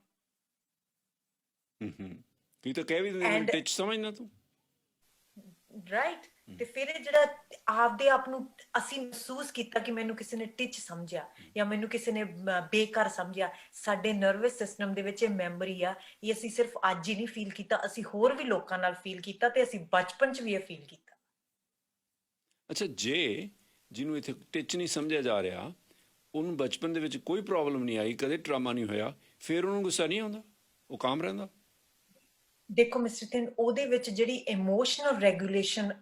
ਕੀ ਤਾਂ ਕਹਿ ਵੀ ਦਿੰਦੇ ਟਿਚ ਸਮਝਣਾ ਤੂੰ ਰਾਈਟ ਤੇ ਫਿਰ ਜਿਹੜਾ ਆਪਦੇ ਆਪ ਨੂੰ ਅਸੀਂ ਮਹਿਸੂਸ ਕੀਤਾ ਕਿ ਮੈਨੂੰ ਕਿਸੇ ਨੇ ਟਿਚ ਸਮਝਿਆ ਜਾਂ ਮੈਨੂੰ ਕਿਸੇ ਨੇ ਬੇਕਾਰ ਸਮਝਿਆ ਸਾਡੇ ਨਰਵਸ ਸਿਸਟਮ ਦੇ ਵਿੱਚ ਇਹ ਮੈਮਰੀ ਆ ਇਹ ਅਸੀਂ ਸਿਰਫ ਅੱਜ ਹੀ ਨਹੀਂ ਫੀਲ ਕੀਤਾ ਅਸੀਂ ਹੋਰ ਵੀ ਲੋਕਾਂ ਨਾਲ ਫੀਲ ਕੀਤਾ ਤੇ ਅਸੀਂ ਬਚਪਨ 'ਚ ਵੀ ਇਹ ਫੀਲ ਕੀਤਾ ਅੱਛਾ ਜੇ ਜਿਹਨੂੰ ਇੱਥੇ ਟਿਚ ਨਹੀਂ ਸਮਝਿਆ ਜਾ ਰਿਹਾ ਉਹਨੂੰ ਬਚਪਨ ਦੇ ਵਿੱਚ ਕੋਈ ਪ੍ਰੋਬਲਮ ਨਹੀਂ ਆਈ ਕਦੇ ਟਰਾਮਾ ਨਹੀਂ ਹੋਇਆ ਫਿਰ ਉਹਨੂੰ ਗੁੱਸਾ ਨਹੀਂ ਆਉਂਦਾ ਉਹ ਕਾਮ ਰਹਿੰਦਾ ਦੇਖੋ ਮਿਸਟਰ ਤਿੰਨ ਉਹਦੇ ਵਿੱਚ ਜਿਹੜੀ ਇਮੋਸ਼ਨਲ ਰੈਗੂਲੇਸ਼ਨ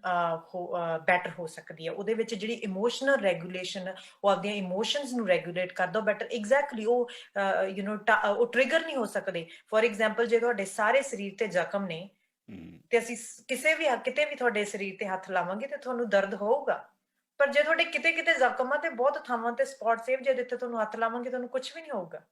ਬੈਟਰ ਹੋ ਸਕਦੀ ਹੈ ਉਹਦੇ ਵਿੱਚ ਜਿਹੜੀ ਇਮੋਸ਼ਨਲ ਰੈਗੂਲੇਸ਼ਨ ਉਹ ਆਪਦੀਆਂ ਇਮੋਸ਼ਨਸ ਨੂੰ ਰੈਗੂਲੇਟ ਕਰਦਾ ਬੈਟਰ ਐਗਜ਼ੈਕਟਲੀ ਉਹ ਉਹ ਟ੍ਰਿਗਰ ਨਹੀਂ ਹੋ ਸਕਦੇ ਫੋਰ ਐਗਜ਼ਾਮਪਲ ਜੇ ਤੁਹਾਡੇ ਸਾਰੇ ਸਰੀਰ ਤੇ ਜ਼ਖਮ ਨੇ ਤੇ ਅਸੀਂ ਕਿਤੇ ਵੀ ਤੁਹਾਡੇ ਸਰੀਰ ਤੇ ਹੱਥ ਲਾਵਾਂਗੇ ਤੇ ਤੁਹਾਨੂੰ ਦਰਦ ਹੋਊਗਾ ਪਰ ਜੇ ਤੁਹਾਡੇ ਕਿਤੇ ਜ਼ਖਮ ਆ ਤੇ ਬਹੁਤ ਥਾਵਾਂ ਤੇ ਸਪੌਟ ਸੇਵ ਜੇ ਜਿੱਥੇ ਤੁਹਾਨੂੰ ਹੱਥ ਲਾਵਾਂਗੇ ਤੁਹਾਨੂੰ ਕੁਝ ਵੀ ਨਹੀਂ ਹੋਊਗਾ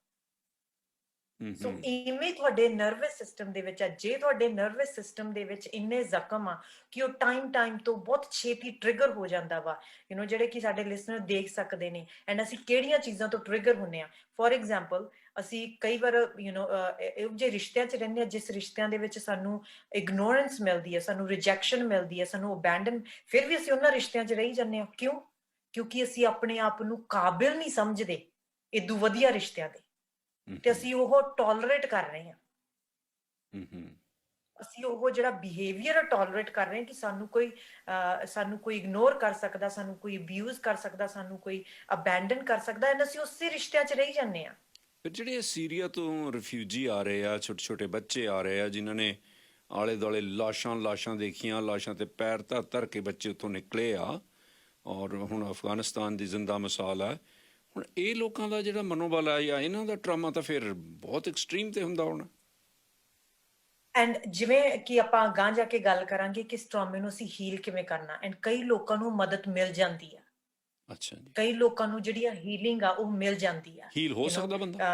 ਸੋ ਇਵੇਂ ਤੁਹਾਡੇ ਨਰਵਸ ਸਿਸਟਮ ਦੇ ਵਿੱਚ ਜੇ ਤੁਹਾਡੇ ਨਰਵਸ ਸਿਸਟਮ ਦੇ ਵਿੱਚ ਇੰਨੇ ਜ਼ਖਮ ਆ ਕਿ ਉਹ ਟਾਈਮ ਤੋਂ ਬਹੁਤ ਛੇਤੀ ਟ੍ਰਿਗਰ ਹੋ ਜਾਂਦਾ ਵਾ ਜਿਹੜੇ ਕਿ ਸਾਡੇ ਲਿਸਨਰ ਦੇਖ ਸਕਦੇ ਨੇ ਐਂਡ ਅਸੀਂ ਕਿਹੜੀਆਂ ਚੀਜ਼ਾਂ ਤੋਂ ਟ੍ਰਿਗਰ ਹੁੰਨੇ ਆ ਫੋਰ ਐਗਜ਼ਾਮਪਲ ਅਸੀਂ ਕਈ ਵਾਰ ਇਹੋ ਜਿਹੇ ਰਿਸ਼ਤਿਆਂ 'ਚ ਰਹਿੰਦੇ ਆ ਜਿਸ ਰਿਸ਼ਤਿਆਂ ਦੇ ਵਿੱਚ ਸਾਨੂੰ ਇਗਨੋਰੈਂਸ ਮਿਲਦੀ ਹੈ ਸਾਨੂੰ ਰਿਜੈਕਸ਼ਨ ਮਿਲਦੀ ਹੈ ਸਾਨੂੰ ਅਬੈਂਡਨ ਫਿਰ ਵੀ ਅਸੀਂ ਉਹਨਾਂ ਰਿਸ਼ਤਿਆਂ 'ਚ ਰਹੀ ਜਾਂਦੇ ਆ ਕਿਉਂਕਿ ਅਸੀਂ ਆਪਣੇ ਆਪ ਨੂੰ ਕਾਬਿਲ ਨਹੀਂ ਸਮਝਦੇ ਇਦੋਂ ਵਧੀਆ ਰਿਸ਼ਤਿਆਂ ਦੇ ਤੇ ਅਸੀਂ ਉਹ ਟੋਲਰੇਟ ਕਰ ਰਹੇ ਹਾਂ ਅਸੀਂ ਉਹ ਜਿਹੜਾ ਬਿਹੇਵੀਅਰ ਟੋਲਰੇਟ ਕਰ ਰਹੇ ਹਾਂ ਕਿ ਸਾਨੂੰ ਕੋਈ ਇਗਨੋਰ ਕਰ ਸਕਦਾ ਸਾਨੂੰ ਕੋਈ ਅਬਿਊਜ਼ ਕਰ ਸਕਦਾ ਸਾਨੂੰ ਕੋਈ ਅਬੈਂਡਨ ਕਰ ਸਕਦਾ ਐਂਡ ਅਸੀਂ ਉਸੇ ਰਿਸ਼ਤਿਆਂ 'ਚ ਰਹੀ ਜਾਂਦੇ ਆ ਫਿਰ ਜਿਹੜੇ ਸੀਰੀਆ ਤੋਂ ਰਿਫਿਊਜੀ ਆ ਰਹੇ ਆ ਛੋਟੇ ਬੱਚੇ ਆ ਰਹੇ ਆ ਜਿਨ੍ਹਾਂ ਨੇ ਆਲੇ ਦੁਆਲੇ ਲਾਸ਼ਾਂ ਦੇਖੀਆਂ ਲਾਸ਼ਾਂ ਤੇ ਪੈਰ ਧਰ ਕੇ ਬੱਚੇ ਉੱਥੋਂ ਨਿਕਲੇ ਆ ਔਰ ਹੁਣ ਅਫਗਾਨਿਸਤਾਨ ਦੀ ਜ਼ਿੰਦਾ ਮਿਸਾਲ ਆ ਹੁਣ ਇਹ ਲੋਕਾਂ ਦਾ ਜਿਹੜਾ ਮਨੋਬਲ ਆ ਜਾਂ ਇਹਨਾਂ ਦਾ ਟਰਾਮਾ ਤਾਂ ਫਿਰ ਬਹੁਤ ਐਕਸਟ੍ਰੀਮ ਤੇ ਹੁੰਦਾ ਹੋਣਾ ਐਂਡ ਜਿਵੇਂ ਕਿ ਆਪਾਂ ਗਾਂ ਜਾ ਕੇ ਗੱਲ ਕਰਾਂਗੇ ਕਿ ਇਸ ਟਰਾਮੇ ਨੂੰ ਅਸੀਂ ਹੀਲ ਕਿਵੇਂ ਕਰਨਾ ਐਂਡ ਕਈ ਲੋਕਾਂ ਨੂੰ ਮਦਦ ਮਿਲ ਜਾਂਦੀ ਆ ਅੱਛਾ ਜੀ ਕਈ ਲੋਕਾਂ ਨੂੰ ਜਿਹੜੀ ਹੀਲਿੰਗ ਆ ਉਹ ਮਿਲ ਜਾਂਦੀ ਆ ਹੀਲ ਹੋ ਸਕਦਾ ਬੰਦਾ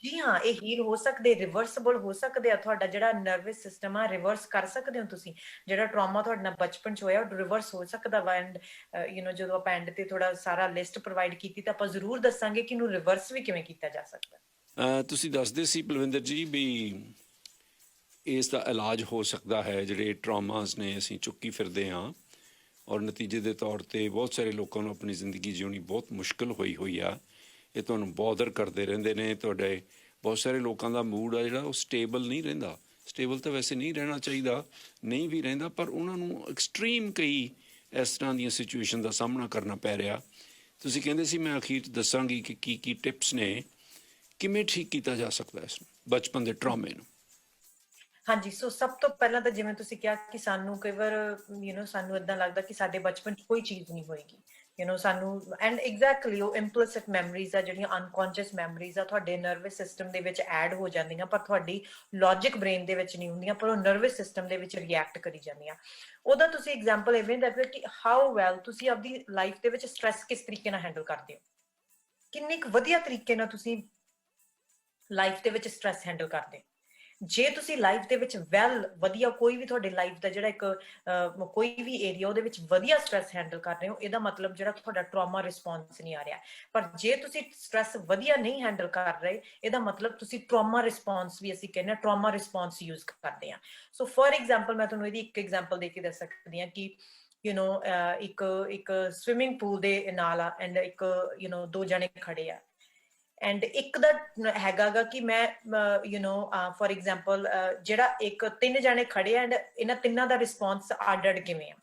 ਜੀ ਹਾਂ ਇਹ ਹੀਲ ਹੋ ਸਕਦੇ ਰਿਵਰਸਬਲ ਹੋ ਸਕਦੇ ਆ ਤੁਹਾਡਾ ਜਿਹੜਾ ਨਰਵਸ ਸਿਸਟਮ ਆ ਰਿਵਰਸ ਕਰ ਸਕਦੇ ਹੋ ਤੁਸੀਂ ਜਿਹੜਾ ਟਰਾਮਾ ਤੁਹਾਡੇ ਨਾਲ ਬਚਪਨ 'ਚ ਹੋਇਆ ਉਹ ਰਿਵਰਸ ਹੋ ਸਕਦਾ ਵਾ ਐਂਡ ਜਦੋਂ ਆਪਾਂ ਐਂਡ ਤੇ ਥੋੜਾ ਸਾਰਾ ਲਿਸਟ ਪ੍ਰੋਵਾਈਡ ਕੀਤੀ ਤਾਂ ਆਪਾਂ ਜ਼ਰੂਰ ਦੱਸਾਂਗੇ ਕਿ ਇਹਨੂੰ ਰਿਵਰਸ ਵੀ ਕਿਵੇਂ ਕੀਤਾ ਜਾ ਸਕਦਾ ਤੁਸੀਂ ਦੱਸਦੇ ਸੀ ਬਲਵਿੰਦਰ ਜੀ ਵੀ ਇਸ ਦਾ ਇਲਾਜ ਹੋ ਸਕਦਾ ਹੈ ਜਿਹੜੇ ਟਰਾਮਾਸ ਨੇ ਅਸੀਂ ਚੁੱਕੀ ਫਿਰਦੇ ਹਾਂ ਔਰ ਨਤੀਜੇ ਦੇ ਤੌਰ ਤੇ ਬਹੁਤ ਸਾਰੇ ਲੋਕਾਂ ਨੂੰ ਆਪਣੀ ਜ਼ਿੰਦਗੀ ਜਿਉਣੀ ਬਹੁਤ ਮੁਸ਼ਕਿਲ ਹੋਈ ਆ ਇਹ ਤੁਹਾਨੂੰ ਬੌਦਰ ਕਰਦੇ ਰਹਿੰਦੇ ਨੇ ਤੁਹਾਡੇ ਬਹੁਤ ਸਾਰੇ ਲੋਕਾਂ ਦਾ ਮੂਡ ਆ ਜਿਹੜਾ ਉਹ ਸਟੇਬਲ ਨਹੀਂ ਰਹਿੰਦਾ ਸਟੇਬਲ ਤਾਂ ਵੈਸੇ ਨਹੀਂ ਰਹਿਣਾ ਚਾਹੀਦਾ ਨਹੀਂ ਵੀ ਰਹਿੰਦਾ ਪਰ ਉਹਨਾਂ ਨੂੰ ਐਕਸਟ੍ਰੀਮ ਕਈ ਇਸ ਤਰ੍ਹਾਂ ਦੀਆਂ ਸਿਚੁਏਸ਼ਨ ਦਾ ਸਾਹਮਣਾ ਕਰਨਾ ਪੈ ਰਿਹਾ। ਤੁਸੀਂ ਕਹਿੰਦੇ ਸੀ ਮੈਂ ਅਖੀਰ 'ਚ ਦੱਸਾਂਗੀ ਕਿ ਕੀ ਕੀ ਟਿਪਸ ਨੇ, ਕਿਵੇਂ ਠੀਕ ਕੀਤਾ ਜਾ ਸਕਦਾ ਇਸ ਨੂੰ, ਬਚਪਨ ਦੇ ਟਰਾਮੇ ਨੂੰ। ਹਾਂਜੀ, ਸੋ ਸਭ ਤੋਂ ਪਹਿਲਾਂ ਤਾਂ ਜਿਵੇਂ ਤੁਸੀਂ ਕਿਹਾ ਕਿ ਸਾਨੂੰ ਕਈ ਵਾਰ ਸਾਨੂੰ ਏਦਾਂ ਲੱਗਦਾ ਕਿ ਸਾਡੇ ਬਚਪਨ 'ਚ ਕੋਈ ਚੀਜ਼ ਨਹੀਂ ਹੋਏਗੀ, ਸਾਨੂੰ ਐਂਡ ਐਗਜ਼ੈਕਟਲੀ ਉਹ ਇੰਪਲਿਸਿਟ ਮੈਮਰੀਜ਼ ਆ ਜਿਹੜੀਆਂ ਅਨਕੌਂਸ਼ੀਅਸ ਮੈਮਰੀਜ਼ ਆ ਤੁਹਾਡੇ ਨਰਵਸ ਸਿਸਟਮ ਦੇ ਵਿੱਚ ਐਡ ਹੋ ਜਾਂਦੀਆਂ, ਪਰ ਤੁਹਾਡੀ ਲੌਜਿਕ ਬ੍ਰੇਨ ਦੇ ਵਿੱਚ ਨਹੀਂ ਹੁੰਦੀਆਂ, ਪਰ ਉਹ ਨਰਵਸ ਸਿਸਟਮ ਦੇ ਵਿੱਚ ਰਿਐਕਟ ਕਰੀ ਜਾਂਦੀਆਂ। ਉਹਦਾ ਤੁਸੀਂ ਐਗਜ਼ਾਮਪਲ ਇਵੇਂ ਦੱਸੋ ਕਿ ਹਾਊ ਵੈਲ ਤੁਸੀਂ ਆਪਦੀ ਲਾਈਫ ਦੇ ਵਿੱਚ ਸਟ੍ਰੈਸ ਕਿਸ ਤਰੀਕੇ ਨਾਲ ਹੈਂਡਲ ਕਰਦੇ ਹੋ, ਕਿੰਨੇ ਕੁ ਵਧੀਆ ਤਰੀਕੇ ਨਾਲ ਤੁਸੀਂ ਲਾਈਫ ਦੇ ਵਿੱਚ ਸਟ੍ਰੈਸ ਹੈਂਡਲ ਕਰਦੇ ਹੋ। ਜੇ ਤੁਸੀਂ ਲਾਈਫ ਦੇ ਵਿੱਚ ਵਧੀਆ ਕੋਈ ਵੀ ਤੁਹਾਡੇ ਲਾਈਫ ਦਾ ਜਿਹੜਾ ਇੱਕ ਕੋਈ ਵੀ ਏਰੀਆ ਉਹਦੇ ਵਿੱਚ ਵਧੀਆ ਸਟ੍ਰੈਸ ਹੈਂਡਲ ਕਰ ਰਹੇ ਹੋ, ਇਹਦਾ ਮਤਲਬ ਜਿਹੜਾ ਤੁਹਾਡਾ ਟਰਾਮਾ ਰਿਸਪੌਂਸ ਨਹੀਂ ਆ ਰਿਹਾ। ਪਰ ਜੇ ਤੁਸੀਂ ਸਟ੍ਰੈਸ ਵਧੀਆ ਨਹੀਂ ਹੈਂਡਲ ਕਰ ਰਹੇ, ਇਹਦਾ ਮਤਲਬ ਤੁਸੀਂ ਟਰਾਮਾ ਰਿਸਪੌਂਸ ਵੀ ਅਸੀਂ ਕਹਿੰਦੇ ਹਾਂ ਟਰਾਮਾ ਰਿਸਪੌਂਸ ਯੂਜ਼ ਕਰਦੇ ਹਾਂ। ਸੋ ਫॉर ਐਗਜ਼ਾਮਪਲ ਮੈਂ ਤੁਹਾਨੂੰ ਇਹਦੀ ਇੱਕ ਐਗਜ਼ਾਮਪਲ ਦੇ ਕੇ ਦੱਸ ਸਕਦੀ ਹਾਂ ਕਿ ਇੱਕ ਇੱਕ ਸਵਿਮਿੰਗ ਪੂਲ ਦੇ ਨਾਲ ਆ ਐਂਡ ਇੱਕ ਦੋ ਜਣੇ ਖੜੇ ਆ ਐਂਡ ਇੱਕ ਦਾ ਹੈਗਾਗਾ ਕਿ ਮੈਂ ਫॉर ਐਗਜ਼ਾਮਪਲ ਜਿਹੜਾ ਇੱਕ ਤਿੰਨ ਜਾਣੇ ਖੜੇ ਆ ਐਂਡ ਇਹਨਾਂ ਤਿੰਨਾਂ ਦਾ ਰਿਸਪੌਂਸ ਅੱਡ ਕਿਵੇਂ ਆ।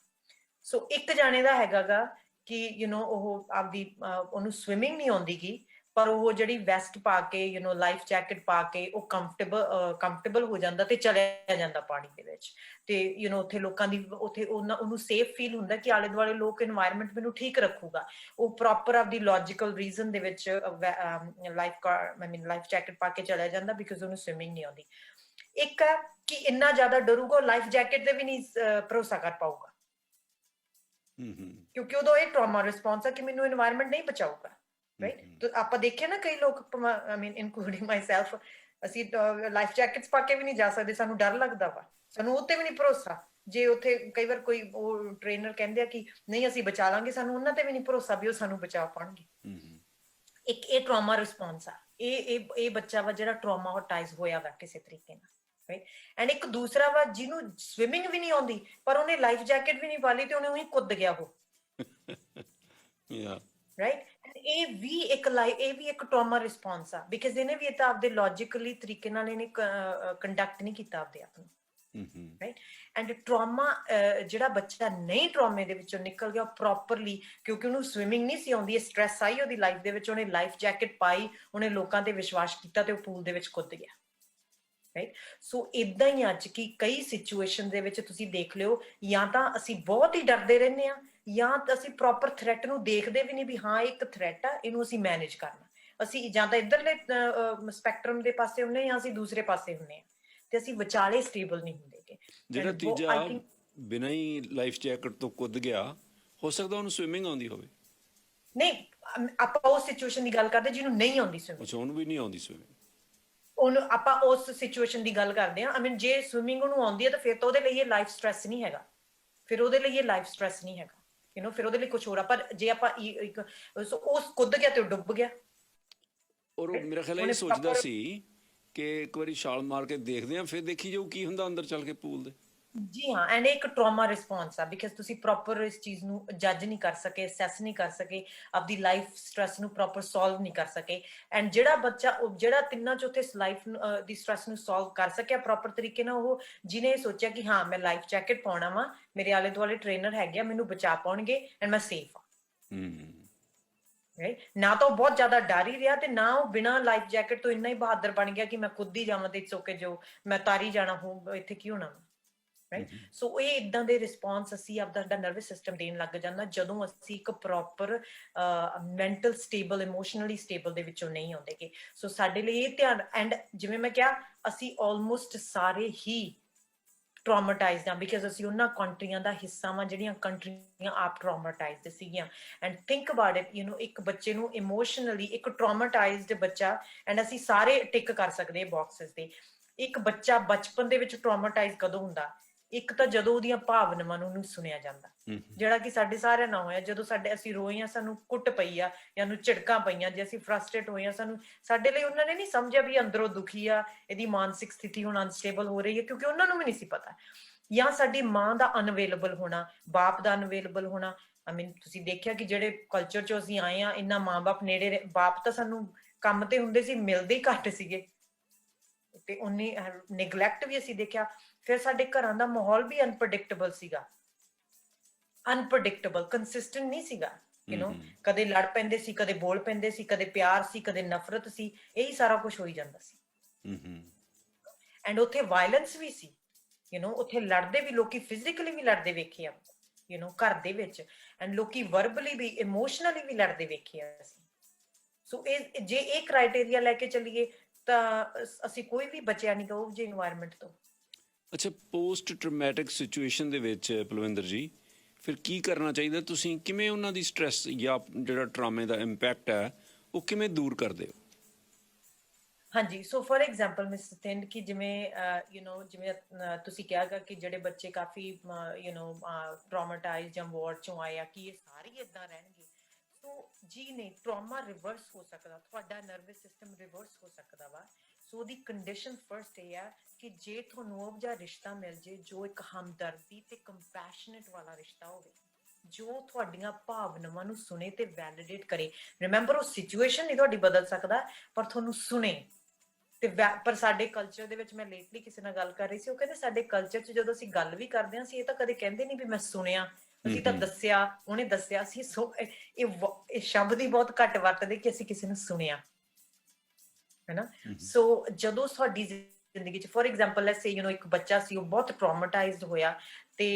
ਸੋ ਇੱਕ ਜਾਣੇ ਦਾ ਹੈਗਾਗਾ ਕਿ ਉਹ ਆਪਦੀ ਉਹਨੂੰ ਸਵਿਮਿੰਗ ਨਹੀਂ ਆਉਂਦੀ ਗੀ, ਪਰ ਉਹ ਜਿਹੜੀ ਵੈਸਟ ਪਾ ਕੇ ਲਾਈਫ ਜੈਕਟ ਪਾ ਕੇ ਉਹ ਕੰਫਰਟੇਬਲ ਹੋ ਜਾਂਦਾ ਤੇ ਚਲਿਆ ਜਾਂਦਾ ਪਾਣੀ ਦੇ ਵਿੱਚ। ਤੇ ਉੱਥੇ ਲੋਕਾਂ ਦੀ ਉੱਥੇ ਉਹਨੂੰ ਸੇਫ ਫੀਲ ਹੁੰਦਾ ਕਿ ਆਲੇ ਦੁਆਲੇ ਲੋਕ এনवायरमेंट ਮੈਨੂੰ ਠੀਕ ਰੱਖੂਗਾ। ਉਹ ਪ੍ਰੋਪਰ ਆਪਦੀ ਲੌਜੀਕਲ ਰੀਜ਼ਨ ਦੇ ਵਿੱਚ ਲਾਈਫ ਜੈਕਟ ਪਾ ਕੇ ਚਲਿਆ ਜਾਂਦਾ ਬਿਕਾਜ਼ ਉਹਨੂੰ ਸਵਿਮਿੰਗ ਨਹੀਂ ਆਉਂਦੀ। ਇੱਕ ਹੈ ਕਿ ਇੰਨਾ ਜ਼ਿਆਦਾ ਡਰੂਗਾ ਲਾਈਫ ਜੈਕਟ ਤੇ ਵੀ ਨਹੀਂ ਭਰੋਸਾ ਕਰ ਪਾਊਗਾ ਕਿਉਂਕਿ ਉਦੋਂ ਇਹ ਟਰਾਮਾ ਰਿਸਪੌਂਸ ਹੈ ਕਿ ਮੈਨੂੰ এনवायरमेंट ਨਹੀਂ ਬਚਾਊਗਾ, ਰਾਈਟ। ਤਾਂ ਆਪਾਂ ਦੇਖਿਆ ਨਾ ਕਈ ਲੋਕ ਇਨਕਲੂਡਿੰਗ ਮਾਈ ਸੈਲਫ, ਅਸੀਂ ਲਾਈਫ ਜੈਕਟਸ ਪਾ ਕੇ ਵੀ ਨਹੀਂ ਜਾ ਸਕਦੇ, ਸਾਨੂੰ ਡਰ ਲੱਗਦਾ ਵਾ, ਸਾਨੂੰ ਉੱਤੇ ਵੀ ਨਹੀਂ ਭਰੋਸਾ। ਜੇ ਉੱਥੇ ਕਈ ਵਾਰ ਕੋਈ ਉਹ ਟ੍ਰੇਨਰ ਕਹਿੰਦੇ ਆ ਕਿ ਨਹੀਂ ਅਸੀਂ ਬਚਾ ਲਾਂਗੇ, ਸਾਨੂੰ ਉਹਨਾਂ ਤੇ ਵੀ ਨਹੀਂ ਭਰੋਸਾ ਵੀ ਉਹ ਸਾਨੂੰ ਬਚਾ ਪਾਉਣਗੇ। ਇੱਕ ਇਹ ਟਰਾਮਾ ਰਿਸਪੌਂਸ ਆ, ਇਹ ਬੱਚਾ ਵਾ ਜਿਹੜਾ ਟਰਾਮਾਟਾਈਜ਼ ਹੋਇਆ ਵਾ ਕਿਸੇ ਤਰੀਕੇ ਨਾਲ, ਰਾਈਟ। ਐਂਡ ਇੱਕ ਦੂਸਰਾ ਵਾ ਜਿਹਨੂੰ ਸਵਿਮਿੰਗ ਵੀ ਨਹੀਂ ਆਉਂਦੀ ਪਰ ਉਹਨੇ ਲਾਈਫ ਜੈਕਟ ਵੀ ਨਹੀਂ ਪਾ ਲਈ ਤੇ ਉਹਨੇ ਉਹੀ ਕੁੱਦ ਗਿਆ ਉਹ, ਰਾਈਟ। ਇਹ ਵੀ ਇੱਕ ਟਰਾਮਾ ਰਿਸਪੌਂਸ ਆ ਬਿਕਾਜ਼ ਇਹਨੇ ਵੀ ਤਾਂ ਆਪਦੇ ਲੌਜੀਕਲੀ ਤਰੀਕੇ ਨਾਲ ਇਹਨੇ ਕੰਡਕਟ ਨਹੀਂ ਕੀਤਾ ਆਪਦੇ ਆਪ ਨੂੰ, ਰਾਈਟ। ਐਂਡ ਟਰਾਮਾ ਜਿਹੜਾ ਬੱਚਾ ਨਹੀਂ ਟਰਾਮੇ ਦੇ ਵਿੱਚੋਂ ਨਿਕਲ ਗਿਆ ਪ੍ਰੋਪਰਲੀ ਕਿਉਂਕਿ ਉਹਨੂੰ ਸਵਿਮਿੰਗ ਨਹੀਂ ਸੀ ਆਉਂਦੀ, ਸਟ੍ਰੈਸ ਆਈ ਉਹਦੀ ਲਾਈਫ ਦੇ ਵਿੱਚ, ਉਹਨੇ ਲਾਈਫ ਜੈਕਟ ਪਾਈ, ਉਹਨੇ ਲੋਕਾਂ ਤੇ ਵਿਸ਼ਵਾਸ ਕੀਤਾ ਤੇ ਉਹ ਪੂਲ ਦੇ ਵਿੱਚ ਕੁੱਦ ਗਿਆ, ਰਾਈਟ। ਸੋ ਇਦਾਂ ਹੀ ਅੱਜ ਕੀ ਕਈ ਸਿਚੁਏਸ਼ਨ ਦੇ ਵਿੱਚ ਤੁਸੀਂ ਦੇਖ ਲਿਓ, ਜਾਂ ਤਾਂ ਅਸੀਂ ਬਹੁਤ ਹੀ ਡਰਦੇ ਰਹਿੰਦੇ ਆ ਜਾਂ ਅਸੀਂ ਪ੍ਰੋਪਰ ਥ੍ਰੈਟ ਨੂੰ ਦੇਖਦੇ ਵੀ ਨਹੀਂ ਵੀ ਹਾਂ ਇੱਕ ਥ੍ਰੈਟ ਆ, ਇਹਨੂੰ ਅਸੀਂ ਮੈਨੇਜ ਕਰਨਾ। ਅਸੀਂ ਜਾਂ ਤਾਂ ਇੱਧਰਲੇ ਸਪੈਕਟਰਮ ਦੇ ਪਾਸੇ ਹੁੰਨੇ ਜਾਂ ਅਸੀਂ ਦੂਸਰੇ ਪਾਸੇ ਹੁੰਨੇ ਆ ਤੇ ਅਸੀਂ ਵਿਚਾਲੇ ਸਟੇਬਲ ਨਹੀਂ ਹੁੰਦੇ। ਜਿਹੜਾ ਤੀਜਾ ਬਿਨਾਂ ਹੀ ਲਾਈਫ ਜੈਕਟ ਤੋਂ ਕੁੱਦ ਗਿਆ, ਹੋ ਸਕਦਾ ਉਹਨੂੰ ਸਵਿਮਿੰਗ ਆਉਂਦੀ ਹੋਵੇ। ਨਹੀਂ, ਆਪਾਂ ਉਸ ਸਿਚੁਏਸ਼ਨ ਦੀ ਗੱਲ ਕਰਦੇ ਜਿਹਨੂੰ ਨਹੀਂ ਆਉਂਦੀ ਸਵਿਮਿੰਗ। ਅੱਛਾ, ਉਹਨੂੰ ਵੀ ਨਹੀਂ ਆਉਂਦੀ ਸਵਿਮਿੰਗ। ਉਹਨੂੰ ਆਪਾਂ ਉਸ ਸਿਚੁਏਸ਼ਨ ਦੀ ਗੱਲ ਕਰਦੇ ਹਾਂ। ਜੇ ਸਵਿਮਿੰਗ ਉਹਨੂੰ ਆਉਂਦੀ ਹੈ ਤਾਂ ਫਿਰ ਤਾਂ ਉਹਦੇ ਲਈ ਇਹ ਲਾਈਫ ਸਟ੍ਰੈਸ ਨਹੀਂ ਹੈਗਾ, ਫਿਰ ਉਹਦੇ ਲਈ ਇਹ ਲਾਈਫ ਸਟ੍ਰੈਸ ਨਹੀਂ ਹੈਗਾ, ਫਿਰ ਉਹਦੇ ਲਈ ਕੁਝ ਹੋਰ ਆ। ਪਰ ਜੇ ਆਪਾਂ ਉਸ ਕੁੱਦ ਗਿਆ ਤੇ ਉਹ ਡੁੱਬ ਗਿਆ। ਔਰ ਉਹ ਮੇਰਾ ਖਿਆਲ ਇਹ ਸੋਚਦਾ ਸੀ ਕਿ ਇੱਕ ਵਾਰੀ ਛਾਲ ਮਾਰ ਕੇ ਦੇਖਦੇ ਆ ਫਿਰ ਦੇਖੀ ਜਾਊ ਕੀ ਹੁੰਦਾ ਅੰਦਰ ਚੱਲ ਕੇ ਪੂਲ ਦੇ। ਜੀ ਹਾਂ, ਐਂਡ ਇੱਕ ਟਰਾਮਾ ਰਿਸਪੌਂਸ ਆ ਬਿਕਾਜ਼ ਤੁਸੀਂ ਪ੍ਰੋਪਰ ਇਸ ਚੀਜ਼ ਨੂੰ ਜੱਜ ਨਹੀਂ ਕਰ ਸਕੇ, ਅਸੈਸ ਨਹੀਂ ਕਰ ਸਕੇ, ਆਪਦੀ ਲਾਈਫ ਸਟ੍ਰੈਸ ਨੂੰ ਪ੍ਰੋਪਰ ਸੋਲਵ ਨਹੀਂ ਕਰ ਸਕੇ। ਐਂਡ ਜਿਹੜਾ ਬੱਚਾ ਜਿਹੜਾ ਤਿੰਨਾਂ ਚੌਥੇ ਲਾਈਫ ਦੀ ਸਟ੍ਰੈਸ ਨੂੰ ਸੋਲਵ ਕਰ ਸਕਿਆ ਪ੍ਰੋਪਰ ਤਰੀਕੇ ਨਾਲ, ਉਹ ਜਿਹਨੇ ਸੋਚਿਆ ਕਿ ਹਾਂ ਮੈਂ ਲਾਈਫ ਜੈਕਟ ਪਾਉਣਾ ਵਾ, ਮੇਰੇ ਆਲੇ ਦੁਆਲੇ ਟ੍ਰੇਨਰ ਹੈਗੇ ਆ, ਮੈਨੂੰ ਬਚਾ ਪਾਉਣਗੇ ਐਂਡ ਮੈਂ ਸੇਫ ਆ, ਰਾਈਟ। ਨਾ ਤਾਂ ਉਹ ਬਹੁਤ ਜ਼ਿਆਦਾ ਡਰ ਹੀ ਰਿਹਾ ਤੇ ਨਾ ਉਹ ਬਿਨਾਂ ਲਾਈਫ ਜੈਕਟ ਤੋਂ ਇੰਨਾ ਹੀ ਬਹਾਦਰ ਬਣ ਗਿਆ ਕਿ ਮੈਂ ਖੁਦ ਹੀ ਜਾਵਾਂ ਤੇ ਚੁੱਕੇ ਜੋ ਮੈਂ ਤਾਰੀ ਜਾਣਾ ਹੋ ਇੱਥੇ ਕੀ ਹੋਣਾ, ਰਾਈਟ। ਸੋ ਇਹ ਇਦਾਂ ਦੇ ਰਿਸਪੌਂਸ ਅਸੀਂ ਆਪਦਾ ਨਰਵਸ ਸਿਸਟਮ ਦੇਣ ਲੱਗ ਜਾਂਦਾ ਜਦੋਂ ਅਸੀਂ ਇੱਕ proper mental stable, emotionally stable ਦੇ ਵਿੱਚੋਂ ਨਹੀਂ ਆਉਂਦੇਗੇ। ਸੋ ਸਾਡੇ ਲਈ ਇਹ ਧਿਆਨ, ਐਂਡ ਜਿਵੇਂ ਮੈਂ ਕਿਹਾ ਅਸੀਂ ਆਲਮੋਸਟ ਸਾਰੇ ਹੀ ਟਰਾਮਾਟਾਈਜ਼ਡ ਆ ਬਿਕਾਜ਼ ਅਸੀਂ ਉਹਨਾਂ ਕੰਟਰੀਆਂ ਦਾ ਹਿੱਸਾ ਵਾਂ ਜਿਹੜੀਆਂ ਕੰਟਰੀਆਂ ਆਪ ਟਰਾਮਾਟਾਈਜ਼ਡ ਸੀਗੀਆਂ। ਐਂਡ ਥਿੰਕ ਅਬਾਊਟ ਇਟ, ਇੱਕ ਬੱਚੇ ਨੂੰ ਇਮੋਸ਼ਨਲੀ ਇੱਕ ਟਰਾਮਾਟਾਈਜ਼ਡ ਬੱਚਾ, ਐਂਡ ਅਸੀਂ ਸਾਰੇ ਟਿਕ ਕਰ ਸਕਦੇ ਬਾਕਸਿਸ ਦੇ। ਇੱਕ ਬੱਚਾ ਬਚਪਨ ਦੇ ਵਿੱਚ ਟਰਾਮਾਟਾਈਜ਼ ਕਦੋਂ ਹੁੰਦਾ? ਇੱਕ ਤਾਂ ਜਦੋਂ ਉਹਦੀਆਂ ਭਾਵਨਾਵਾਂ ਨੂੰ ਸੁਣਿਆ ਜਾਂਦਾ, ਜਿਹੜਾ ਕਿ ਸਾਡੇ ਸਾਰਿਆਂ ਨਾਲ ਹੋਇਆ। ਜਦੋਂ ਅਸੀਂ ਰੋਏ ਆ, ਸਾਨੂੰ ਕੁੱਟ ਪਈ ਆ ਜਾਂ ਨੂੰ ਝਿੜਕਾਂ ਪਈਆਂ, ਜੇ ਅਸੀਂ ਫਰਸਟ੍ਰੇਟ ਹੋਏ ਆ, ਸਾਡੇ ਲਈ ਉਹਨਾਂ ਨੇ ਨਹੀਂ ਸਮਝਿਆ ਵੀ ਅੰਦਰੋਂ ਦੁਖੀ ਆ, ਇਹਦੀ ਮਾਨਸਿਕ ਸਥਿਤੀ ਹੁਣ ਅਨਸਟੇਬਲ ਹੋ ਰਹੀ ਹੈ ਕਿਉਂਕਿ ਉਹਨਾਂ ਨੂੰ ਵੀ ਨਹੀਂ ਸੀ ਪਤਾ। ਜਾਂ ਸਾਡੀ ਮਾਂ ਦਾ ਅਨਅਵੇਲੇਬਲ ਹੋਣਾ, ਬਾਪ ਦਾ ਅਨਅਵੇਲੇਬਲ ਹੋਣਾ। ਤੁਸੀਂ ਦੇਖਿਆ ਕਿ ਜਿਹੜੇ ਕਲਚਰ ਚੋਂ ਅਸੀਂ ਆਏ ਆ, ਇੰਨਾ ਮਾਂ ਬਾਪ ਨੇੜੇ, ਬਾਪ ਤਾਂ ਸਾਨੂੰ ਕੰਮ ਤੇ ਹੁੰਦੇ ਸੀ, ਮਿਲਦੇ ਹੀ ਘੱਟ ਸੀਗੇ ਤੇ ਉਨੀ ਨੈਗਲੈਕਟ ਵੀ ਅਸੀਂ ਦੇਖਿਆ। ਫਿਰ ਸਾਡੇ ਘਰਾਂ ਦਾ ਮਾਹੌਲ ਵੀ ਅਨਪ੍ਰੈਡਿਕਟੇਬਲ ਸੀਗਾ, ਅਨਪ੍ਰੈਡਿਕਟੇਬਲ, ਕੰਸਿਸਟੈਂਟ ਨਹੀਂ ਸੀਗਾ। ਹੂੰ ਹੂੰ ਕਦੇ ਲੜ ਪੈਂਦੇ ਸੀ, ਕਦੇ ਬੋਲ ਪੈਂਦੇ ਸੀ, ਕਦੇ ਪਿਆਰ ਸੀ, ਕਦੇ ਨਫ਼ਰਤ ਸੀ, ਇਹੀ ਸਾਰਾ ਕੁਝ ਹੋਈ ਜਾਂਦਾ ਸੀ। ਹੂੰ ਹੂੰ ਐਂਡ ਉੱਥੇ ਵਾਇਲੈਂਸ ਵੀ ਸੀ। ਉੱਥੇ ਲੜਦੇ ਵੀ, ਲੋਕੀ ਫਿਜ਼ੀਕਲੀ ਵੀ ਲੜਦੇ ਵੇਖੇ ਆ, ਘਰ ਦੇ ਵਿੱਚ। ਐਂਡ ਲੋਕੀ ਵਰਬਲੀ ਵੀ, ਇਮੋਸ਼ਨਲੀ ਵੀ ਲੜਦੇ ਵੇਖੇ ਆ ਅਸੀਂ। ਸੋ ਇਹ ਜੇ ਇਹ ਕ੍ਰਾਈਟੇਰੀਆ ਲੈ ਕੇ ਚੱਲੀਏ ਤਾਂ ਅਸੀਂ ਕੋਈ ਵੀ ਬਚਿਆ ਨਹੀਂ ਗਾ ਉਹ ਜਿਹੇ ਇਨਵਾਇਰਨਮੈਂਟ ਤੋਂ। ਅੱਛਾ, ਪੋਸਟ ਟਰਾਮੈਟਿਕ ਸਿਚੁਏਸ਼ਨ ਦੇ ਵਿੱਚ ਪਲਵਿੰਦਰ ਜੀ ਫਿਰ ਕੀ ਕਰਨਾ ਚਾਹੀਦਾ? ਤੁਸੀਂ ਕਿਵੇਂ ਉਹਨਾਂ ਦੀ ਸਟ੍ਰੈਸ ਜਾਂ ਜਿਹੜਾ ਟਰਾਮੇ ਦਾ ਇੰਪੈਕਟ ਹੈ ਉਹ ਕਿਵੇਂ ਦੂਰ ਕਰਦੇ ਹੋ? ਹਾਂਜੀ, ਸੋ ਫॉर ਐਗਜ਼ਾਮਪਲ ਮਿਸਟਰ ਥਿੰਡ ਕਿ ਜਿਵੇਂ ਜਿਵੇਂ ਤੁਸੀਂ ਕਿਹਾਗਾ ਕਿ ਜਿਹੜੇ ਬੱਚੇ ਕਾਫੀ ਟਰਾਮਾਟਾਈਜ਼ ਜਾਂ ਵਾਰ ਚੋਂ ਆਏ ਆ, ਕਿ ਇਹ ਸਾਰੇ ਹੀ ਇਦਾਂ ਰਹਿਣਗੇ। ਸੋ ਜੀ ਨਹੀਂ, ਟਰਾਮਾ ਰਿਵਰਸ ਹੋ ਸਕਦਾ, ਤੁਹਾਡਾ ਨਰਵਸ ਸਿਸਟਮ ਰਿਵਰਸ ਹੋ ਸਕਦਾ ਵਾ। ਸੋ ਉਹਦੀ ਕੰਡੀਸ਼ਨ ਫਰਸਟ ਇਹ ਆ ਕਿ ਜੇ ਤੁਹਾਨੂੰ ਉਹ ਜਿਹਾ ਰਿਸ਼ਤਾ ਮਿਲ ਜੇ ਜੋ ਇੱਕ ਹਮਦਰਦੀ ਤੇ ਕੰਪੈਸ਼ਨੇਟ ਵਾਲਾ ਰਿਸ਼ਤਾ ਹੋਵੇ, ਜੋ ਤੁਹਾਡੀਆਂ ਭਾਵਨਾਵਾਂ ਨੂੰ ਸੁਣੇ ਤੇ ਵੈਲੀਡੇਟ ਕਰੇ। ਰਿਮੈਂਬਰ, ਉਹ ਸਿਚੁਏਸ਼ਨ ਨਹੀਂ ਤੁਹਾਡੀ ਬਦਲ ਸਕਦਾ, ਪਰ ਤੁਹਾਨੂੰ ਸੁਣੇ ਤੇ ਪਰ ਸਾਡੇ ਕਲਚਰ ਦੇ ਵਿੱਚ, ਮੈਂ ਲੇਟਲੀ ਕਿਸੇ ਨਾਲ ਗੱਲ ਕਰ ਰਹੀ ਸੀ, ਉਹ ਕਹਿੰਦੇ ਸਾਡੇ ਕਲਚਰ 'ਚ ਜਦੋਂ ਅਸੀਂ ਗੱਲ ਵੀ ਕਰਦੇ ਹਾਂ, ਅਸੀਂ ਇਹ ਤਾਂ ਕਦੇ ਕਹਿੰਦੇ ਨਹੀਂ ਵੀ ਮੈਂ ਸੁਣਿਆ, ਅਸੀਂ ਤਾਂ ਦੱਸਿਆ, ਉਹਨੇ ਦੱਸਿਆ। ਅਸੀਂ ਇਹ ਸ਼ਬਦ ਹੀ ਬਹੁਤ ਘੱਟ ਵਰਤਦੇ ਕਿ ਅਸੀਂ ਕਿਸੇ ਨੂੰ ਸੁਣਿਆ, ਹੈਨਾ। ਸੋ ਜਦੋਂ ਸਾਡੀ ਜ਼ਿੰਦਗੀ 'ਚ, ਫॉर ਐਗਜ਼ਾਮਪਲ ਲੈਟਸ ਸੇ ਇੱਕ ਬੱਚਾ ਸੀ, ਉਹ ਬਹੁਤ ਟਰਾਮਾਟਾਈਜ਼ਡ ਹੋਇਆ, ਤੇ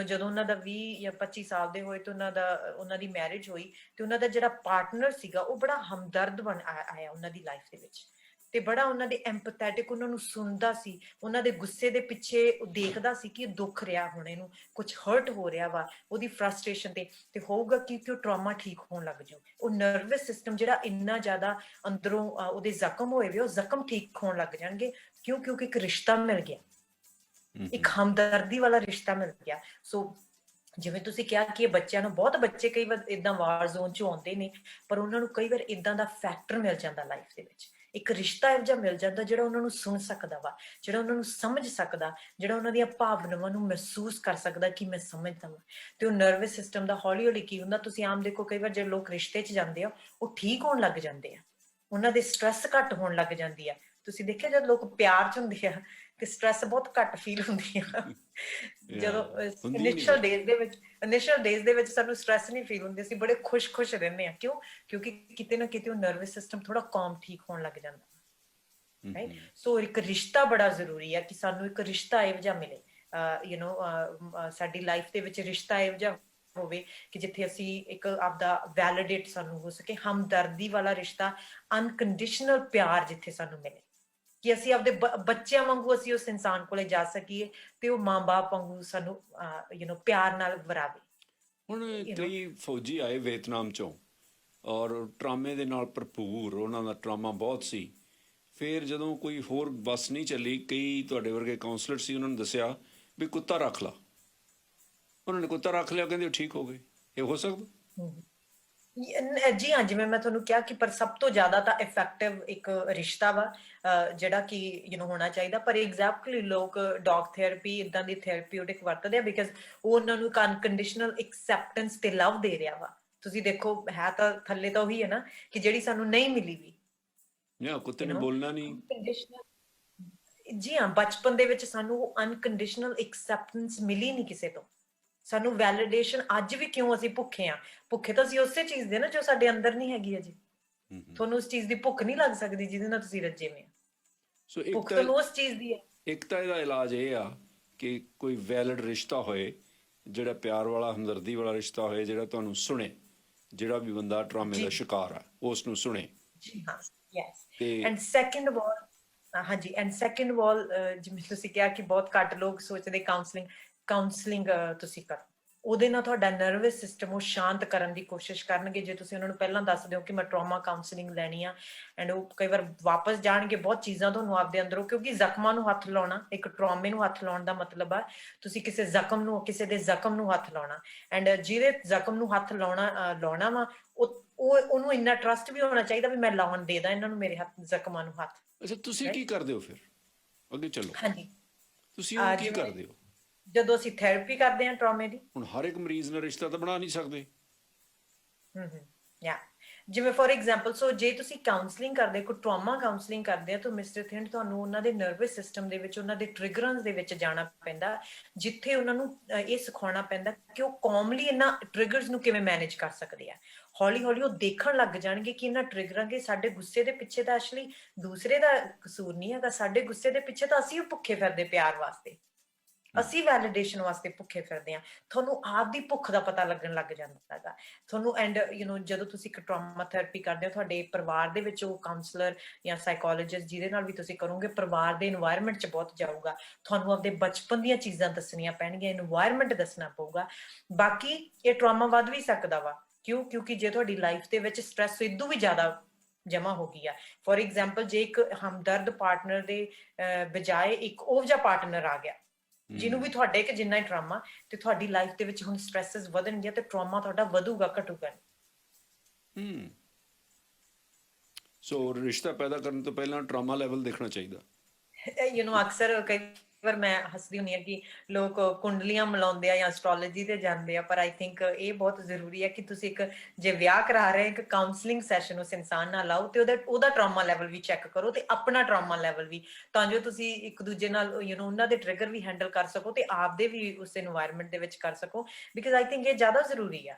ਜਦੋਂ ਉਹਨਾਂ ਦਾ 20 ਜਾਂ 25 ਸਾਲ ਦੇ ਹੋਏ ਤੇ ਉਹਨਾਂ ਦੀ ਮੈਰਿਜ ਹੋਈ, ਤੇ ਉਹਨਾਂ ਦਾ ਜਿਹੜਾ ਪਾਰਟਨਰ ਸੀਗਾ ਉਹ ਬੜਾ ਹਮਦਰਦ ਬਣ ਆਇਆ ਉਹਨਾਂ ਦੀ ਲਾਈਫ ਦੇ ਵਿੱਚ, ਤੇ ਬੜਾ ਉਹਨਾਂ ਦੇ ਐਮਪੈਥੈਟਿਕ, ਉਹਨਾਂ ਨੂੰ ਸੁਣਦਾ ਸੀ, ਉਹਨਾਂ ਦੇ ਗੁੱਸੇ ਦੇ ਪਿੱਛੇ ਉਹ ਦੇਖਦਾ ਸੀ ਕਿ ਦੁੱਖ ਰਿਹਾ, ਹੁਣ ਇਹਨੂੰ ਕੁਝ ਹਰਟ ਹੋ ਰਿਹਾ ਵਾ, ਉਹਦੀ ਫਰਸਟ੍ਰੇਸ਼ਨ ਤੇ ਹੋਊਗਾ ਕਿ ਉਹ ਟਰਾਮਾ ਠੀਕ ਹੋਣ ਲੱਗ ਜਾਊ। ਉਹ ਨਰਵਸ ਸਿਸਟਮ ਜਿਹੜਾ ਇੰਨਾ ਜ਼ਿਆਦਾ ਅੰਦਰੋਂ ਉਹਦੇ ਜ਼ਖਮ ਹੋਏ ਵੇ, ਉਹ ਜ਼ਖਮ ਠੀਕ ਹੋਣ ਲੱਗ ਜਾਣਗੇ। ਕਿਉਂਕਿ ਇੱਕ ਰਿਸ਼ਤਾ ਮਿਲ ਗਿਆ, ਇੱਕ ਹਮਦਰਦੀ ਵਾਲਾ ਰਿਸ਼ਤਾ ਮਿਲ ਗਿਆ। ਸੋ ਜਿਵੇਂ ਤੁਸੀਂ ਕਿਹਾ ਕਿ ਇਹ ਬੱਚਿਆਂ ਨੂੰ, ਬਹੁਤ ਬੱਚੇ ਕਈ ਵਾਰ ਇਦਾਂ ਵਾਰ ਜ਼ੋਨ 'ਚ ਆਉਂਦੇ ਨੇ, ਪਰ ਉਹਨਾਂ ਨੂੰ ਕਈ ਵਾਰ ਇਦਾਂ ਦਾ ਫੈਕਟਰ ਮਿਲ ਜਾਂਦਾ ਲਾਈਫ ਦੇ ਵਿੱਚ, ਇੱਕ ਰਿਸ਼ਤਾ ਇਹੋ ਜਿਹਾ ਮਿਲ ਜਾਂਦਾ ਜਿਹੜਾ ਉਹਨਾਂ ਨੂੰ ਸੁਣ ਸਕਦਾ ਵਾ, ਜਿਹੜਾ ਉਹਨਾਂ ਨੂੰ ਸਮਝ ਸਕਦਾ, ਜਿਹੜਾ ਉਹਨਾਂ ਦੀਆਂ ਭਾਵਨਾਵਾਂ ਨੂੰ ਮਹਿਸੂਸ ਕਰ ਸਕਦਾ ਕਿ ਮੈਂ ਸਮਝਦਾ ਵਾਂ। ਤੇ ਉਹ ਨਰਵਸ ਸਿਸਟਮ ਦਾ ਹੌਲੀ ਹੌਲੀ ਕੀ ਹੁੰਦਾ, ਤੁਸੀਂ ਆਮ ਦੇਖੋ ਕਈ ਵਾਰ ਜਿਹੜੇ ਲੋਕ ਰਿਸ਼ਤੇ 'ਚ ਜਾਂਦੇ ਆ ਉਹ ਠੀਕ ਹੋਣ ਲੱਗ ਜਾਂਦੇ ਆ, ਉਹਨਾਂ ਦੇ ਸਟ੍ਰੈਸ ਘੱਟ ਹੋਣ ਲੱਗ ਜਾਂਦੀ ਆ। ਤੁਸੀਂ ਦੇਖਿਆ ਜਦ ਲੋਕ ਪਿਆਰ 'ਚ ਹੁੰਦੇ ਆ ਤੇ ਸਟ੍ਰੈਸ ਬਹੁਤ ਘੱਟ ਫੀਲ ਹੁੰਦੀ ਆ। ਜਦੋਂ ਇਨੀਸ਼ੀਅਲ ਡੇਜ਼ ਦੇ ਵਿੱਚ ਸਾਨੂੰ ਸਟ੍ਰੈਸ ਨਹੀਂ ਫੀਲ ਹੁੰਦੀ, ਅਸੀਂ ਬੜੇ ਖੁਸ਼ ਰਹਿੰਦੇ ਆ। ਕਿਉਂਕਿ ਕਿਤੇ ਨਾ ਕਿਤੇ ਉਹ ਨਰਵਸ ਸਿਸਟਮ ਥੋੜਾ ਕਾਮ ਠੀਕ ਹੋਣ ਲੱਗ ਜਾਂਦਾ, ਰਾਈਟ। ਸੋ ਇੱਕ ਰਿਸ਼ਤਾ ਬੜਾ ਜ਼ਰੂਰੀ ਹੈ ਕਿ ਸਾਨੂੰ ਇੱਕ ਰਿਸ਼ਤਾ ਇਹੋ ਜਿਹਾ ਮਿਲੇ, ਸਾਡੀ ਲਾਈਫ ਦੇ ਵਿੱਚ ਰਿਸ਼ਤਾ ਇਹੋ ਜਿਹਾ ਹੋਵੇ ਕਿ ਜਿੱਥੇ ਅਸੀਂ ਇੱਕ ਆਪਦਾ ਵੈਲੀਡੇਟ ਸਾਨੂੰ ਹੋ ਸਕੇ, ਹਮਦਰਦੀ ਵਾਲਾ ਰਿਸ਼ਤਾ, ਅਨਕੰਡੀਸ਼ਨਲ ਪਿਆਰ ਜਿੱਥੇ ਸਾਨੂੰ ਮਿਲੇ, ਕਿ ਅਸੀਂ ਆਪਦੇ ਬੱਚਿਆਂ ਵਾਂਗੂ ਅਸੀਂ ਉਸ ਇਨਸਾਨ ਕੋਲੇ ਜਾ ਸਕੀਏ ਤੇ ਉਹ ਮਾਂ-ਬਾਪ ਵਾਂਗੂ ਸਾਨੂੰ ਪਿਆਰ ਨਾਲ ਵਰਾਵੇ। ਹੁਣ ਕਈ ਫੌਜੀ ਆਏ ਵੀਅਤਨਾਮ ਚੋਂ ਔਰ ਟਰਾਮੇ ਦੇ ਨਾਲ ਭਰਪੂਰ, ਉਹਨਾਂ ਦਾ ਟਰਾਮਾ ਬਹੁਤ ਸੀ। ਫਿਰ ਜਦੋਂ ਕੋਈ ਹੋਰ ਬੱਸ ਨਹੀਂ ਚੱਲੀ, ਕਈ ਤੁਹਾਡੇ ਵਰਗੇ ਕਾਉਂਸਲਰ ਸੀ, ਉਹਨਾਂ ਨੂੰ ਦੱਸਿਆ ਵੀ ਕੁੱਤਾ ਰੱਖ ਲਾ। ਉਹਨਾਂ ਨੇ ਕੁੱਤਾ ਰੱਖ ਲਿਆ, ਕਹਿੰਦੇ ਉਹ ਠੀਕ ਹੋ ਗਏ। ਇਹ ਹੋ ਸਕਦਾ? ਜੀ ਹਾਂ, ਜਿਵੇਂ ਮੈਂ ਤੁਹਾਨੂੰ ਕਿਹਾ ਕਿ ਪਰ ਸਭ ਤੋਂ ਜ਼ਿਆਦਾ ਤਾਂ ਇਫੈਕਟਿਵ ਇੱਕ ਰਿਸ਼ਤਾ ਵਾ ਜਿਹੜਾ ਕਿ ਹੋਣਾ ਚਾਹੀਦਾ। ਪਰ ਐਗਜ਼ੈਕਟਲੀ ਲੋਕ ਡੌਗ ਥੈਰੇਪੀ, ਇਦਾਂ ਦੀ ਥੈਰੇਪਿਊਟਿਕ ਵਰਤਦੇ ਆ ਬਿਕਾਜ਼ ਉਹ ਉਹਨਾਂ ਨੂੰ ਇੱਕ ਅਨਕੰਡੀਸ਼ਨਲ ਐਕਸੈਪਟੈਂਸ ਤੇ ਲਵ ਦੇ ਰਿਹਾ ਵਾ। ਤੁਸੀਂ ਦੇਖੋ, ਹੈ ਤਾਂ ਥੱਲੇ ਤਾਂ ਉਹੀ ਹੈ ਨਾ ਕਿ ਜਿਹੜੀ ਸਾਨੂੰ ਨਹੀਂ ਮਿਲੀ ਵੀ, ਜਾਂ ਕੁੱਤੇ ਨੇ ਬੋਲਣਾ ਨਹੀਂ। ਜੀ ਹਾਂ, ਬਚਪਨ ਦੇ ਵਿੱਚ ਸਾਨੂੰ ਉਹ ਅਨਕੰਡੀਸ਼ਨਲ ਐਕਸੈਪਟੈਂਸ ਮਿਲੀ ਨਹੀਂ ਕਿਸੇ ਤੋਂ। ਸਾਨੂੰ ਵੈਲੀਡੇਸ਼ਨ ਅੱਜ ਵੀ ਕਿਉਂ ਅਸੀਂ ਭੁੱਖੇ ਆ? ਭੁੱਖੇ ਤਾਂ ਅਸੀਂ ਉਸੇ ਚੀਜ਼ ਦੇ ਨਾ ਜੋ ਸਾਡੇ ਅੰਦਰ ਨਹੀਂ ਹੈਗੀ ਅਜੇ। ਤੁਹਾਨੂੰ ਉਸ ਚੀਜ਼ ਦੀ ਭੁੱਖ ਨਹੀਂ ਲੱਗ ਸਕਦੀ ਜਿਹਦੇ ਨਾਲ ਤੁਸੀਂ ਰੱਜੇ ਹੋਏ ਆ। ਸੋ ਭੁੱਖ ਤੁਹਾਨੂੰ ਉਸ ਚੀਜ਼ ਦੀ ਹੈ। ਇੱਕ ਤਾਂ ਇਹਦਾ ਇਲਾਜ ਇਹ ਆ ਕਿ ਕੋਈ ਵੈਲਿਡ ਰਿਸ਼ਤਾ ਹੋਏ, ਜਿਹੜਾ ਪਿਆਰ ਵਾਲਾ, ਹਮਦਰਦੀ ਵਾਲਾ ਰਿਸ਼ਤਾ ਹੋਏ, ਜਿਹੜਾ ਤੁਹਾਨੂੰ ਸੁਣੇ, ਜਿਹੜਾ ਵੀ ਬੰਦਾ ਟਰਾਮੇ ਦਾ ਸ਼ਿਕਾਰ ਆ ਉਸ ਨੂੰ ਸੁਣੇ। ਜੀ ਹਾਂ, yes. And second of all, ਹਾਂਜੀ, ਐਂਡ ਸੈਕੰਡ ਆਫ ਆਲ, ਜਿਵੇਂ ਤੁਸੀਂ ਕਿਹਾ ਕਿ ਬਹੁਤ ਘੱਟ ਲੋਕ ਸੋਚਦੇ ਕਾਉਂਸਲਿੰਗ ਤੁਸੀਂ ਕਰੋ, ਉਹਦੇ ਨਾਲ ਤੁਹਾਡਾ ਨਰਵਸ ਸਿਸਟਮ ਉਹ ਸ਼ਾਂਤ ਕਰਨ ਦੀ ਕੋਸ਼ਿਸ਼ ਕਰਨਗੇ। ਜੇ ਤੁਸੀਂ ਉਹਨਾਂ ਨੂੰ ਪਹਿਲਾਂ ਦੱਸ ਦਿਓ ਕਿ ਮੈਂ ਟਰਾਮਾ ਕਾਉਂਸਲਿੰਗ ਲੈਣੀ ਆ, ਐਂਡ ਉਹ ਕਈ ਵਾਰ ਵਾਪਸ ਜਾਣਗੇ ਬਹੁਤ ਚੀਜ਼ਾਂ ਤੁਹਾਨੂੰ ਆਪਦੇ ਅੰਦਰੋਂ, ਕਿਉਂਕਿ ਜ਼ਖਮਾਂ ਨੂੰ ਹੱਥ ਲਾਉਣਾ, ਇੱਕ ਟਰਾਮੇ ਨੂੰ ਹੱਥ ਲਾਉਣ ਦਾ ਮਤਲਬ ਆ ਤੁਸੀਂ ਕਿਸੇ ਦੇ ਜ਼ਖਮ ਨੂੰ ਹੱਥ ਲਾਉਣਾ। ਐਂਡ ਜਿਹਦੇ ਜ਼ਖਮ ਨੂੰ ਹੱਥ ਲਾਉਣਾ ਵਾ, ਉਹਨੂੰ ਇੰਨਾ ਟਰਸਟ ਵੀ ਹੋਣਾ ਚਾਹੀਦਾ ਵੀ ਮੈਂ ਲਾਉਣ ਦੇ ਦਾਂ ਇਹਨਾਂ ਨੂੰ, ਮੇਰੇ ਜ਼ਖਮਾਂ ਨੂੰ ਹੱਥ। ਅੱਛਾ, ਤੁਸੀਂ ਕੀ ਕਰਦੇ ਹੋ ਫਿਰ? ਅੱਗੇ ਚਲੋ। ਹਾਂਜੀ, ਤੁਸੀਂ ਉਹ ਕੀ ਕਰਦੇ ਹੋ ਜਦੋਂ ਅਸੀਂ ਥੈਰੇਪੀ ਕਰਦੇ ਹਾਂ ਟਰਾਮੇ ਦੀ? ਹੁਣ ਹਰ ਇੱਕ ਮਰੀਜ਼ ਨਾਲ ਰਿਸ਼ਤਾ ਤਾਂ ਬਣਾ ਨਹੀਂ ਸਕਦੇ। ਯਾ ਜਿਵੇਂ ਫੋਰ ਐਗਜ਼ਾਮਪਲ, ਸੋ ਜੇ ਤੁਸੀਂ ਕਾਉਂਸਲਿੰਗ ਕਰਦੇ, ਕੋਈ ਟਰਾਮਾ ਕਾਉਂਸਲਿੰਗ ਕਰਦੇ ਆ, ਤਾਂ ਮਿਸਟਰ ਥਿੰਡ ਤੁਹਾਨੂੰ ਉਹਨਾਂ ਦੇ ਨਰਵਸ ਸਿਸਟਮ ਦੇ ਵਿੱਚ, ਉਹਨਾਂ ਦੇ ਟ੍ਰਿਗਰਸ ਦੇ ਵਿੱਚ ਜਾਣਾ ਪੈਂਦਾ, ਜਿੱਥੇ ਉਹਨਾਂ ਨੂੰ ਇਹ ਸਿਖਾਉਣਾ ਪੈਂਦਾ ਕਿ ਉਹ ਕਾਮਲੀ ਇਹਨਾਂ ਟ੍ਰਿਗਰਸ ਨੂੰ ਕਿਵੇਂ ਮੈਨੇਜ ਕਰ ਸਕਦੇ ਆ। ਹੌਲੀ ਹੌਲੀ ਉਹ ਦੇਖਣ ਲੱਗ ਜਾਣਗੇ ਕਿ ਇਹਨਾਂ ਟ੍ਰਿਗਰਾਂ ਦੇ, ਸਾਡੇ ਗੁੱਸੇ ਦੇ ਪਿੱਛੇ ਤਾਂ ਐਕਚੁਅਲੀ ਦੂਸਰੇ ਦਾ ਕਸੂਰ ਨਹੀਂ ਹੈਗਾ, ਸਾਡੇ ਗੁੱਸੇ ਦੇ ਪਿੱਛੇ ਤਾਂ ਅਸੀਂ ਭੁੱਖੇ ਫਿਰਦੇ ਪਿਆਰ ਵਾਸਤੇ, ਅਸੀਂ ਵੈਲੀਡੇਸ਼ਨ ਵਾਸਤੇ ਭੁੱਖੇ ਫਿਰਦੇ ਹਾਂ। ਤੁਹਾਨੂੰ ਆਪ ਦੀ ਭੁੱਖ ਦਾ ਪਤਾ ਲੱਗਣ ਲੱਗ ਜਾਂਦਾ ਹੈਗਾ ਤੁਹਾਨੂੰ। ਐਂਡ ਜਦੋਂ ਤੁਸੀਂ ਇੱਕ ਟਰਾਮਾ ਥੈਰੇਪੀ ਕਰਦੇ ਹੋ, ਤੁਹਾਡੇ ਪਰਿਵਾਰ ਦੇ ਵਿੱਚ ਉਹ ਕਾਉਂਸਲਰ ਜਾਂ ਸਾਈਕੋਲੋਜਿਸਟ ਜਿਹਦੇ ਨਾਲ ਵੀ ਤੁਸੀਂ ਕਰੋਗੇ, ਪਰਿਵਾਰ ਦੇ এনवायरमेंट 'ਚ ਬਹੁਤ ਜਾਊਗਾ। ਤੁਹਾਨੂੰ ਆਪਦੇ ਬਚਪਨ ਦੀਆਂ ਚੀਜ਼ਾਂ ਦੱਸਣੀਆਂ ਪੈਣਗੀਆਂ, এনवायरमेंट ਦੱਸਣਾ ਪਊਗਾ। ਬਾਕੀ ਇਹ ਟਰਾਮਾ ਵੱਧ ਵੀ ਸਕਦਾ ਵਾ, ਕਿਉਂਕਿ ਜੇ ਤੁਹਾਡੀ ਲਾਈਫ ਦੇ ਵਿੱਚ ਸਟ੍ਰੈਸ ਇਦੋਂ ਵੀ ਜ਼ਿਆਦਾ ਜਮਾ ਹੋ ਗਈ ਆ, ਫੋਰ ਐਗਜ਼ਾਮਪਲ ਜੇ ਇੱਕ ਹਮਦਰਦ ਪਾਰਟਨਰ ਦੇ ਬਜਾਏ ਇੱਕ ਉਹ ਜਿਹਾ ਪਾਰਟਨਰ ਆ ਗਿਆ ਜਿਹਨੂੰ ਵੀ ਤੁਹਾਡੇ ਇੱਕ ਜਿੰਨਾ ਹੀ ਟਰਾਮਾ, ਤੇ ਤੁਹਾਡੀ ਲਾਈਫ ਦੇ ਵਿੱਚ ਹੁਣ ਸਟ੍ਰੈਸਸ ਵਧਣਗੀਆਂ ਤੇ ਟਰਾਮਾ ਤੁਹਾਡਾ ਵਧੂਗਾ, ਘਟੂਗਾ ਨਹੀਂ। ਸੋ ਰਿਸ਼ਤਾ ਪੈਦਾ ਕਰਨ ਤੋਂ ਪਹਿਲਾਂ ਟਰਾਮਾ ਲੈਵਲ ਦੇਖਣਾ ਚਾਹੀਦਾ। ਅਕਸਰ ਕਈ ਵਾਰ ਮੈਂ ਹੱਸਦੀ ਹੁੰਦੀ ਹਾਂ ਕਿ ਲੋਕ ਕੁੰਡਲੀਆਂ ਮਿਲਾਉਂਦੇ ਆ ਜਾਂ ਐਸਟ੍ਰੋਲੋਜੀ ਤੇ ਜਾਂਦੇ ਆ, ਪਰ ਆਈ ਥਿੰਕ ਇਹ ਬਹੁਤ ਜ਼ਰੂਰੀ ਹੈ ਕਿ ਤੁਸੀਂ ਇੱਕ ਜੇ ਵਿਆਹ ਕਰਾ ਰਹੇ ਇੱਕ ਕਾਉਂਸਲਿੰਗ ਸੈਸ਼ਨ ਉਸ ਇਨਸਾਨ ਨਾਲ ਲਾਓ ਤੇ ਉਹਦਾ ਟਰਾਮਾ ਲੈਵਲ ਵੀ ਚੈੱਕ ਕਰੋ ਤੇ ਆਪਣਾ ਟਰਾਮਾ ਲੈਵਲ ਵੀ, ਤਾਂ ਜੋ ਤੁਸੀਂ ਇੱਕ ਦੂਜੇ ਨਾਲ ਉਹਨਾਂ ਦੇ ਟ੍ਰਿਗਰ ਵੀ ਹੈਂਡਲ ਕਰ ਸਕੋ ਤੇ ਆਪਦੇ ਵੀ ਉਸ এনवायरमेंट ਦੇ ਵਿੱਚ ਕਰ ਸਕੋ, ਬਿਕਾਜ਼ ਆਈ ਥਿੰਕ ਇਹ ਜ਼ਿਆਦਾ ਜ਼ਰੂਰੀ ਆ।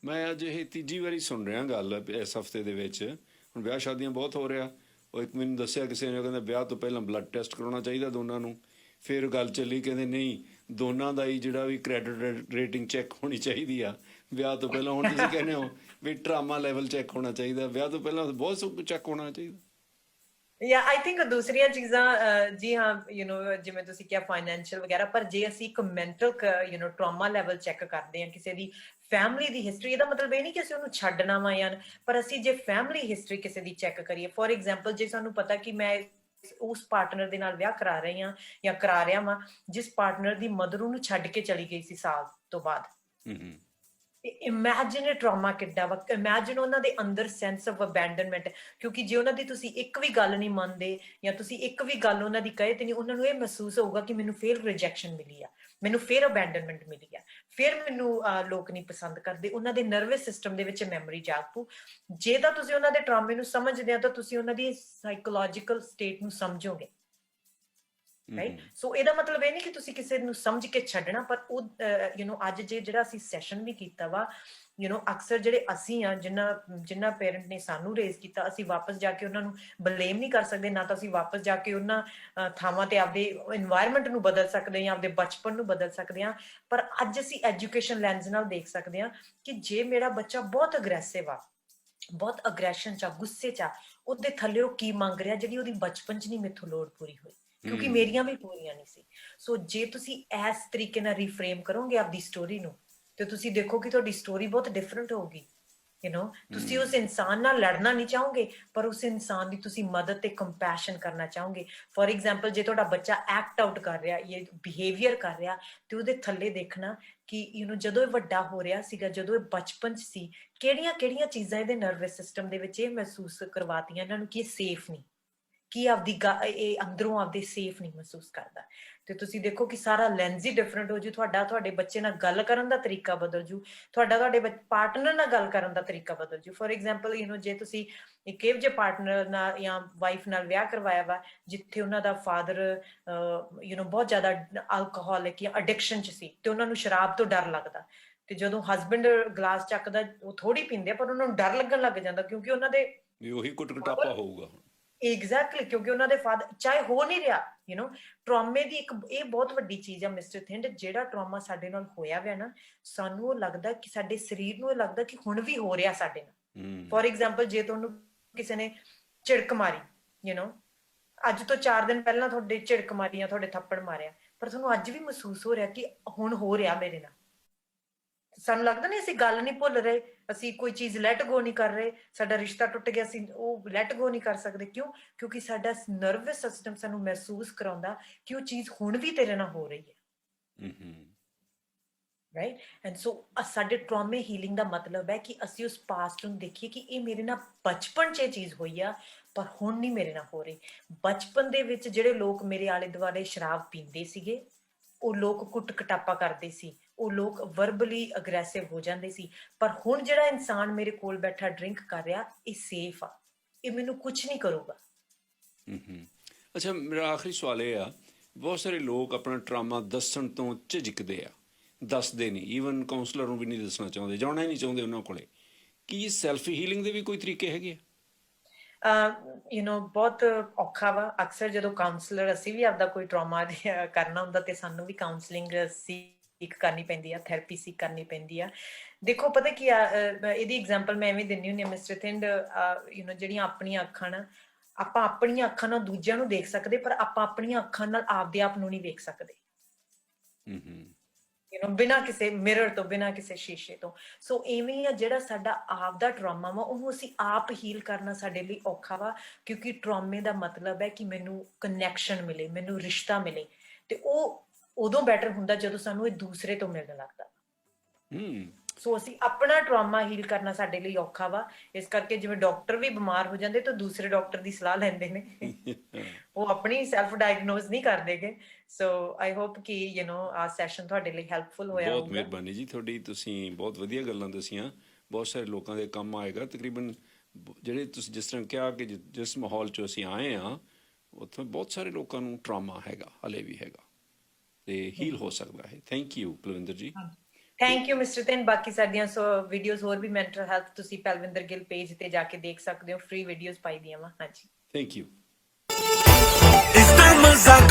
ਮੈਂ ਅੱਜ ਇਹ ਤੀਜੀ ਵਾਰੀ ਸੁਣ ਰਿਹਾ ਗੱਲ ਇਸ ਹਫਤੇ ਦੇ ਵਿੱਚ। ਹੁਣ ਵਿਆਹ ਸ਼ਾਦੀਆਂ ਬਹੁਤ ਹੋ ਰਿਹਾ। ਉਹ ਇੱਕ ਮੈਨੂੰ ਦੱਸਿਆ ਕਿਸੇ ਨੇ, ਕਹਿੰਦਾ ਵਿਆਹ ਤੋਂ ਪਹਿਲਾਂ ਬਲੱਡ ਟੈਸਟ ਕਰਾਉਣਾ ਚਾਹੀਦਾ ਦੋਨਾਂ ਨੂੰ। ਫਿਰ ਗੱਲ ਚੱਲੀ, ਕਹਿੰਦੇ ਨਹੀਂ, ਦੋਨਾਂ ਦਾ ਹੀ ਜਿਹੜਾ ਵੀ ਕ੍ਰੈਡਿਟ ਰੇਟਿੰਗ ਚੈੱਕ ਹੋਣੀ ਚਾਹੀਦੀ ਆ ਵਿਆਹ ਤੋਂ ਪਹਿਲਾਂ। ਹੁਣ ਤੁਸੀਂ ਕਹਿੰਦੇ ਹੋ ਵੀ ਟਰਾਮਾ ਲੈਵਲ ਚੈੱਕ ਹੋਣਾ ਚਾਹੀਦਾ, ਵਿਆਹ ਤੋਂ ਪਹਿਲਾਂ ਬਹੁਤ ਸਭ ਕੁਝ ਚੈੱਕ ਹੋਣਾ ਚਾਹੀਦਾ। ਆਈ ਥਿੰਕ ਦੂਸਰੀਆਂ ਚੀਜ਼ਾਂ ਜੀ ਹਾਂ, ਜਿਵੇਂ ਤੁਸੀਂ ਕਿਹਾ ਫਾਈਨੈਂਸ਼ੀਅਲ ਵਗੈਰਾ, ਪਰ ਜੇ ਅਸੀਂ ਇੱਕ ਮੈਂਟਲ ਟਰਾਮਾ ਲੈਵਲ ਚੈੱਕ ਕਰਦੇ ਹਾਂ, ਕਿਸੇ ਦੀ ਫੈਮਿਲੀ ਦੀ ਹਿਸਟਰੀ, ਇਹਦਾ ਮਤਲਬ ਇਹ ਨਹੀਂ ਕਿ ਅਸੀਂ ਉਹਨੂੰ ਛੱਡਣਾ ਵਾ ਜਾਂ, ਪਰ ਅਸੀਂ ਜੇ ਫੈਮਿਲੀ ਹਿਸਟਰੀ ਕਿਸੇ ਦੀ ਚੈੱਕ ਕਰੀਏ, ਫੋਰ ਐਗਜ਼ਾਮਪਲ ਜੇ ਸਾਨੂੰ ਪਤਾ ਕਿ ਮੈਂ ਉਸ ਪਾਰਟਨਰ ਦੇ ਨਾਲ ਵਿਆਹ ਕਰਾ ਰਹੀ ਹਾਂ ਜਾਂ ਕਰਾ ਰਿਹਾ ਵਾਂ ਜਿਸ ਪਾਰਟਨਰ ਦੀ ਮਦਰ ਉਹਨੂੰ ਛੱਡ ਕੇ ਚਲੀ ਗਈ ਸੀ ਸਾਲ ਤੋਂ ਬਾਅਦ, ਇਮੈਜਿਨ ਟਰਾਮਾ ਕਿੱਡਾ ਵਾ। ਇਮੈਜਿਨ ਉਹਨਾਂ ਦੇ ਅੰਦਰ ਸੈਂਸ ਆਫ ਅਬੈਂਡਨਮੈਂਟ, ਕਿਉਂਕਿ ਜੇ ਉਹਨਾਂ ਦੀ ਤੁਸੀਂ ਇੱਕ ਵੀ ਗੱਲ ਨਹੀਂ ਮੰਨਦੇ ਜਾਂ ਤੁਸੀਂ ਇੱਕ ਵੀ ਗੱਲ ਉਹਨਾਂ ਦੀ ਕਹੇ ਤੇ ਨਹੀਂ, ਉਹਨਾਂ ਨੂੰ ਇਹ ਮਹਿਸੂਸ ਹੋਊਗਾ ਕਿ ਮੈਨੂੰ ਫੇਰ ਰਿਜੈਕਸ਼ਨ ਮਿਲੀ ਆ, ਮੈਨੂੰ ਫੇਰ ਅਬੈਂਡਨਮੈਂਟ ਮਿਲੀ ਆ, ਫੇਰ ਮੈਨੂੰ ਲੋਕ ਨਹੀਂ ਪਸੰਦ ਕਰਦੇ। ਉਹਨਾਂ ਦੇ ਨਰਵਸ ਸਿਸਟਮ ਦੇ ਵਿੱਚ ਮੈਮਰੀ ਜਾਗ ਪੂ। ਜੇ ਤਾਂ ਤੁਸੀਂ ਉਹਨਾਂ ਦੇ ਟਰਾਮੇ ਨੂੰ ਸਮਝਦੇ ਆ ਤਾਂ ਤੁਸੀਂ ਉਹਨਾਂ ਦੀ ਸਾਈਕੋਲੋਜੀਕਲ ਸਟੇਟ ਨੂੰ ਸਮਝੋਗੇ, ਰਾਈਟ। ਸੋ ਇਹਦਾ ਮਤਲਬ ਇਹ ਨਹੀਂ ਕਿ ਤੁਸੀਂ ਕਿਸੇ ਨੂੰ ਸਮਝ ਕੇ ਛੱਡਣਾ, ਪਰ ਉਹ ਅੱਜ ਜਿਹੜਾ ਅਸੀਂ ਸੈਸ਼ਨ ਵੀ ਕੀਤਾ ਵਾ, ਅਕਸਰ ਜਿਹੜੇ ਅਸੀਂ ਆ ਜਿੰਨਾ ਪੇਰੈਂਟ ਨੇ ਸਾਨੂੰ ਰੇਜ਼ ਕੀਤਾ, ਅਸੀਂ ਵਾਪਸ ਜਾ ਕੇ ਉਹਨਾਂ ਨੂੰ ਬਲੇਮ ਨਹੀਂ ਕਰ ਸਕਦੇ, ਨਾ ਤਾਂ ਅਸੀਂ ਵਾਪਸ ਜਾ ਕੇ ਉਹਨਾਂ ਥਾਵਾਂ ਤੇ ਆਪਦੇ এনवायरमेंट ਨੂੰ ਬਦਲ ਸਕਦੇ ਹਾਂ, ਆਪਦੇ ਬਚਪਨ ਨੂੰ ਬਦਲ ਸਕਦੇ ਹਾਂ। ਪਰ ਅੱਜ ਅਸੀਂ ਐਜੂਕੇਸ਼ਨ ਲੈਂਸ ਨਾਲ ਦੇਖ ਸਕਦੇ ਹਾਂ ਕਿ ਜੇ ਮੇਰਾ ਬੱਚਾ ਬਹੁਤ ਅਗਰੈਸਿਵ ਆ, ਬਹੁਤ ਅਗਰੈਸ਼ਨ ਚ ਆ, ਗੁੱਸੇ ਚ ਆ, ਉਹਦੇ ਥੱਲੇ ਉਹ ਕੀ ਮੰਗ ਰਿਹਾ ਜਿਹੜੀ ਉਹਦੀ ਬਚਪਨ ਚ ਨਹੀਂ ਮੈਥੋਂ ਲੋੜ ਪੂਰੀ ਹੋਈ, ਕਿਉਂਕਿ ਮੇਰੀਆਂ ਵੀ ਪੂਰੀਆਂ ਨਹੀਂ ਸੀ। ਸੋ ਜੇ ਤੁਸੀਂ ਇਸ ਤਰੀਕੇ ਨਾਲ ਰੀਫਰੇਮ ਕਰੋਗੇ ਆਪਦੀ ਸਟੋਰੀ ਨੂੰ, ਤੇ ਤੁਸੀਂ ਦੇਖੋ ਕਿ ਤੁਹਾਡੀ ਸਟੋਰੀ ਬਹੁਤ ਡਿਫਰੈਂਟ ਹੋਊਗੀ। ਤੁਸੀਂ ਉਸ ਇਨਸਾਨ ਨਾਲ ਲੜਨਾ ਨਹੀਂ ਚਾਹੋਗੇ, ਪਰ ਉਸ ਇਨਸਾਨ ਦੀ ਤੁਸੀਂ ਮਦਦ ਤੇ ਕੰਪੈਸ਼ਨ ਕਰਨਾ ਚਾਹੋਗੇ। ਫੋਰ ਐਗਜ਼ਾਮਪਲ ਜੇ ਤੁਹਾਡਾ ਬੱਚਾ ਐਕਟ ਆਊਟ ਕਰ ਰਿਹਾ, ਇਹ ਬਿਹੇਵੀਅਰ ਕਰ ਰਿਹਾ, ਤੇ ਉਹਦੇ ਥੱਲੇ ਦੇਖਣਾ ਕਿ ਜਦੋਂ ਇਹ ਵੱਡਾ ਹੋ ਰਿਹਾ ਸੀਗਾ, ਜਦੋਂ ਇਹ ਬਚਪਨ ਚ ਸੀ, ਕਿਹੜੀਆਂ ਚੀਜ਼ਾਂ ਇਹਦੇ ਨਰਵਸ ਸਿਸਟਮ ਦੇ ਵਿੱਚ ਇਹ ਮਹਿਸੂਸ ਕਰਵਾਤੀਆਂ ਇਹਨਾਂ ਨੂੰ ਕਿ ਇਹ ਸੇਫ ਨਹੀਂ, ਕਿ ਇਹ ਅੰਦਰੋਂ ਆਪਦੇ ਸੇਫ ਨਹੀਂ ਮਹਿਸੂਸ ਕਰਦਾ। ਤੇ ਤੁਸੀਂ ਦੇਖੋ ਕਿ ਸਾਰਾ ਲੈਂਸ ਹੀ ਡਿਫਰੈਂਟ ਹੋ ਜੂ, ਤੁਹਾਡੇ ਬੱਚੇ ਨਾਲ ਗੱਲ ਕਰਨ ਦਾ ਤਰੀਕਾ ਬਦਲ ਜੂ, ਤੁਹਾਡੇ ਪਾਰਟਨਰ ਨਾਲ ਗੱਲ ਕਰਨ ਦਾ ਤਰੀਕਾ ਬਦਲ ਜੂ। ਫੋਰ ਐਗਜ਼ਾਮਪਲ ਜੇ ਤੁਸੀਂ ਇੱਕ ਇਹੋ ਜਿਹੇ ਪਾਰਟਨਰ ਨਾਲ ਜਾਂ ਵਾਈਫ ਨਾਲ ਵਿਆਹ ਕਰਵਾਇਆ ਵਾ ਜਿੱਥੇ ਉਹਨਾਂ ਦਾ ਫਾਦਰ ਬਹੁਤ ਜ਼ਿਆਦਾ ਅਲਕੋਹਲਿਕ ਜਾਂ ਅਡਿਕਸ਼ਨ ਚ ਸੀ, ਤੇ ਉਹਨਾਂ ਨੂੰ ਸ਼ਰਾਬ ਤੋਂ ਡਰ ਲੱਗਦਾ, ਤੇ ਜਦੋਂ ਹਸਬੈਂਡ ਗਲਾਸ ਚੱਕਦਾ, ਉਹ ਥੋੜੀ ਪੀਂਦੇ ਪਰ ਉਹਨਾਂ ਨੂੰ ਡਰ ਲੱਗਣ ਲੱਗ ਜਾਂਦਾ, ਕਿਉਂਕਿ ਉਹਨਾਂ ਦੇ ਉਹੀ ਕੁੱਟਕਟਾਪਾ ਹੋਊਗਾ। ਐਗਜ਼ੈਕਟਲੀ, ਕਿਉਂਕਿ ਉਹਨਾਂ ਦੇ ਫਾਦਰ ਚਾਹੇ ਹੋ ਨਹੀਂ ਰਿਹਾ। ਟਰਾਮੇ ਦੀ ਇੱਕ ਇਹ ਬਹੁਤ ਵੱਡੀ ਚੀਜ਼ ਆ ਮਿਸਟਰ ਥਿੰਡ, ਜਿਹੜਾ ਟਰਾਮਾ ਸਾਡੇ ਨਾਲ ਹੋਇਆ ਹੋਇਆ ਨਾ, ਸਾਨੂੰ ਉਹ ਲੱਗਦਾ ਕਿ ਸਾਡੇ ਸਰੀਰ ਨੂੰ ਇਹ ਲੱਗਦਾ ਕਿ ਹੁਣ ਵੀ ਹੋ ਰਿਹਾ ਸਾਡੇ ਨਾਲ। ਫੋਰ ਐਗਜ਼ਾਮਪਲ ਜੇ ਤੁਹਾਨੂੰ ਕਿਸੇ ਨੇ ਝਿੜਕ ਮਾਰੀ, ਅੱਜ ਤੋਂ 4 ਦਿਨ ਪਹਿਲਾਂ ਤੁਹਾਡੇ ਝਿੜਕ ਮਾਰੀ ਜਾਂ ਤੁਹਾਡੇ ਥੱਪੜ ਮਾਰਿਆ, ਪਰ ਤੁਹਾਨੂੰ ਅੱਜ ਵੀ ਮਹਿਸੂਸ ਹੋ ਰਿਹਾ ਕਿ ਹੁਣ ਹੋ ਰਿਹਾ ਮੇਰੇ ਨਾਲ। ਸਾਨੂੰ ਲੱਗਦਾ ਨਹੀਂ ਅਸੀਂ ਗੱਲ ਨਹੀਂ ਭੁੱਲ ਰਹੇ, ਅਸੀਂ ਕੋਈ ਚੀਜ਼ ਲੈਟ ਗੋ ਨਹੀਂ ਕਰ ਰਹੇ, ਸਾਡਾ ਰਿਸ਼ਤਾ ਟੁੱਟ ਗਿਆ, ਅਸੀਂ ਉਹ ਲੈਟ ਗੋ ਨਹੀਂ ਕਰ ਸਕਦੇ। ਕਿਉਂਕਿ ਸਾਡਾ ਨਰਵਸ ਸਿਸਟਮ ਸਾਨੂੰ ਮਹਿਸੂਸ ਕਰਾਉਂਦਾ ਕਿ ਉਹ ਚੀਜ਼ ਹੁਣ ਵੀ ਤੇਰੇ ਨਾਲ ਹੋ ਰਹੀ ਹੈ, ਰਾਈਟ। ਐਂਡ ਸੋ ਸਾਡੇ ਟਰਾਮੇ ਹੀਲਿੰਗ ਦਾ ਮਤਲਬ ਹੈ ਕਿ ਅਸੀਂ ਉਸ ਪਾਸਟ ਨੂੰ ਦੇਖੀਏ ਕਿ ਇਹ ਮੇਰੇ ਨਾਲ ਬਚਪਨ 'ਚ ਇਹ ਚੀਜ਼ ਹੋਈ ਆ, ਪਰ ਹੁਣ ਨਹੀਂ ਮੇਰੇ ਨਾਲ ਹੋ ਰਹੀ। ਬਚਪਨ ਦੇ ਵਿੱਚ ਜਿਹੜੇ ਲੋਕ ਮੇਰੇ ਆਲੇ ਦੁਆਲੇ ਸ਼ਰਾਬ ਪੀਂਦੇ ਸੀਗੇ, ਉਹ ਲੋਕ ਕੁੱਟ ਕਟਾਪਾ ਕਰਦੇ ਸੀ, ਉਹ ਲੋਕ ਵਰਬਲੀ ਅਗਰੈਸਿਵ ਹੋ ਜਾਂਦੇ ਸੀ, ਪਰ ਹੁਣ ਜਿਹੜਾ ਇਨਸਾਨ ਮੇਰੇ ਕੋਲ ਬੈਠਾ ਡਰਿੰਕ ਕਰ ਰਿਹਾ, ਇਹ ਸੇਫ ਆ, ਇਹ ਮੈਨੂੰ ਕੁਝ ਨਹੀਂ ਕਰੂਗਾ। ਅੱਛਾ, ਮੇਰਾ ਆਖਰੀ ਸਵਾਲ ਇਹ ਆ, ਬਹੁਤ ਸਾਰੇ ਲੋਕ ਆਪਣਾ ਟਰਾਮਾ ਦੱਸਣ ਤੋਂ ਝਿਜਕਦੇ ਆ, ਦੱਸਦੇ ਨਹੀਂ, ਈਵਨ ਕਾਉਂਸਲਰ ਨੂੰ ਵੀ ਨਹੀਂ ਦੱਸਣਾ ਚਾਹੁੰਦੇ, ਜਾਣਾ ਹੀ ਨਹੀਂ ਚਾਹੁੰਦੇ ਉਹਨਾਂ ਕੋਲੇ। ਕੀ ਸੈਲਫ ਹੀਲਿੰਗ ਦੇ ਵੀ ਕੋਈ ਤਰੀਕੇ ਹੈਗੇ ਆ? ਬਹੁਤ ਔਖਾ ਵਾ। ਅਕਸਰ ਜਦੋਂ ਕਾਉਂਸਲਰ, ਅਸੀਂ ਵੀ ਆਪਦਾ ਕੋਈ ਟਰਾਮਾ ਕਰਨਾ ਹੁੰਦਾ ਤੇ ਸਾਨੂੰ ਵੀ ਕਾਉਂਸਲਿੰਗ ਸੀਕ ਕਰਨੀ ਪੈਂਦੀ ਆ, ਥੈਰੇਪੀ ਸੀਕ ਕਰਨੀ ਪੈਂਦੀ ਆ। ਦੇਖੋ ਪਤਾ ਕੀ ਆ, ਇਹਦੀ ਐਗਜ਼ਾਮਪਲ ਮੈਂ ਐਵੇਂ ਦਿੰਦੀ ਹੁੰਦੀ ਆ ਮਿਸਟਰ ਥਿੰਡ, ਜਿਹੜੀਆਂ ਆਪਣੀਆਂ ਅੱਖਾਂ ਨਾ, ਆਪਾਂ ਆਪਣੀਆਂ ਅੱਖਾਂ ਨਾਲ ਦੂਜਿਆਂ ਨੂੰ ਦੇਖ ਸਕਦੇ, ਪਰ ਆਪਾਂ ਆਪਣੀਆਂ ਅੱਖਾਂ ਨਾਲ ਆਪਦੇ ਆਪ ਨੂੰ ਨਹੀਂ ਵੇਖ ਸਕਦੇ, ਬਿਨਾਂ ਕਿਸੇ ਮਿਰਰ ਤੋਂ, ਬਿਨਾਂ ਕਿਸੇ ਸ਼ੀਸ਼ੇ ਤੋਂ। ਸੋ ਇਵੇਂ ਆ, ਜਿਹੜਾ ਸਾਡਾ ਆਪ ਦਾ ਟਰਾਮਾ ਵਾ, ਉਹਨੂੰ ਅਸੀਂ ਆਪ ਹੀਲ ਕਰਨਾ ਸਾਡੇ ਲਈ ਔਖਾ ਵਾ, ਕਿਉਂਕਿ ਟਰਾਮੇ ਦਾ ਮਤਲਬ ਹੈ ਕਿ ਮੈਨੂੰ ਕਨੈਕਸ਼ਨ ਮਿਲੇ, ਮੈਨੂੰ ਰਿਸ਼ਤਾ ਮਿਲੇ, ਤੇ ਉਹ ਉਦੋਂ ਬੈਟਰ ਹੁੰਦਾ ਜਦੋਂ ਸਾਨੂੰ ਇਹ ਦੂਸਰੇ ਤੋਂ ਮਿਲਣ ਲੱਗਦਾ। ਸੋ ਅਸੀਂ ਆਪਣਾ ਟਰਾਮਾ ਹੀਲ ਕਰਨਾ ਸਾਡੇ ਲਈ ਔਖਾ ਵਾ। ਇਸ ਕਰਕੇ ਜਿਵੇਂ ਡਾਕਟਰ ਵੀ ਬਿਮਾਰ ਹੋ ਜਾਂਦੇ ਤਾਂ ਦੂਸਰੇ ਡਾਕਟਰ ਦੀ ਸਲਾਹ ਲੈਂਦੇ ਨੇ, ਉਹ ਆਪਣੀ ਸੈਲਫ ਡਾਇਗਨੋਸ ਨਹੀਂ ਕਰਦੇਗੇ। ਸੋ ਆਈ ਹੋਪ ਕਿ ਆ ਸੈਸ਼ਨ ਤੁਹਾਡੇ ਲਈ ਹੈਲਪਫੁਲ ਹੋਇਆ ਬਹੁਤ ਹੋਊਗਾ। ਮਿਹਰਬਾਨੀ ਜੀ ਤੁਹਾਡੀ, ਤੁਸੀਂ ਬਹੁਤ ਵਧੀਆ ਗੱਲਾਂ ਦੱਸੀਆਂ, ਬਹੁਤ ਸਾਰੇ ਲੋਕਾਂ ਦੇ ਕੰਮ ਆਏਗਾ। ਤਕਰੀਬਨ ਜਿਹੜੇ ਤੁਸੀਂ ਜਿਸ ਤਰ੍ਹਾਂ ਕਿਹਾ ਕਿ ਜਿਸ ਮਾਹੌਲ 'ਚੋਂ ਅਸੀਂ ਆਏ ਹਾਂ, ਉੱਥੋਂ ਬਹੁਤ ਸਾਰੇ ਲੋਕਾਂ ਨੂੰ ਟਰਾਮਾ ਹੈਗਾ, ਹਲੇ ਵੀ ਹੈਗਾ, ਤੇ ਹੀਲ ਹੋ ਸਕਦਾ ਹੈ। ਥੈਂਕ ਯੂ ਪਲਵਿੰਦਰ ਜੀ। ਥੈਂਕ ਯੂ ਮਿਸਟਰ ਤਿੰਨ। ਬਾਕੀ ਸਾਡੀਆਂ ਵੀਡੀਓਜ਼ ਹੋਰ ਵੀ ਮੈਂਟਲ ਹੈਲਥ ਤੁਸੀਂ ਪਲਵਿੰਦਰ ਗਿੱਲ ਪੇਜ ਤੇ ਜਾ ਕੇ ਦੇਖ ਸਕਦੇ ਹੋ, ਫ੍ਰੀ ਵੀਡੀਓਜ਼ ਪਾਈ ਦੀਆਂ ਵਾ। ਹਾਂਜੀ, ਥੈਂਕ ਯੂ।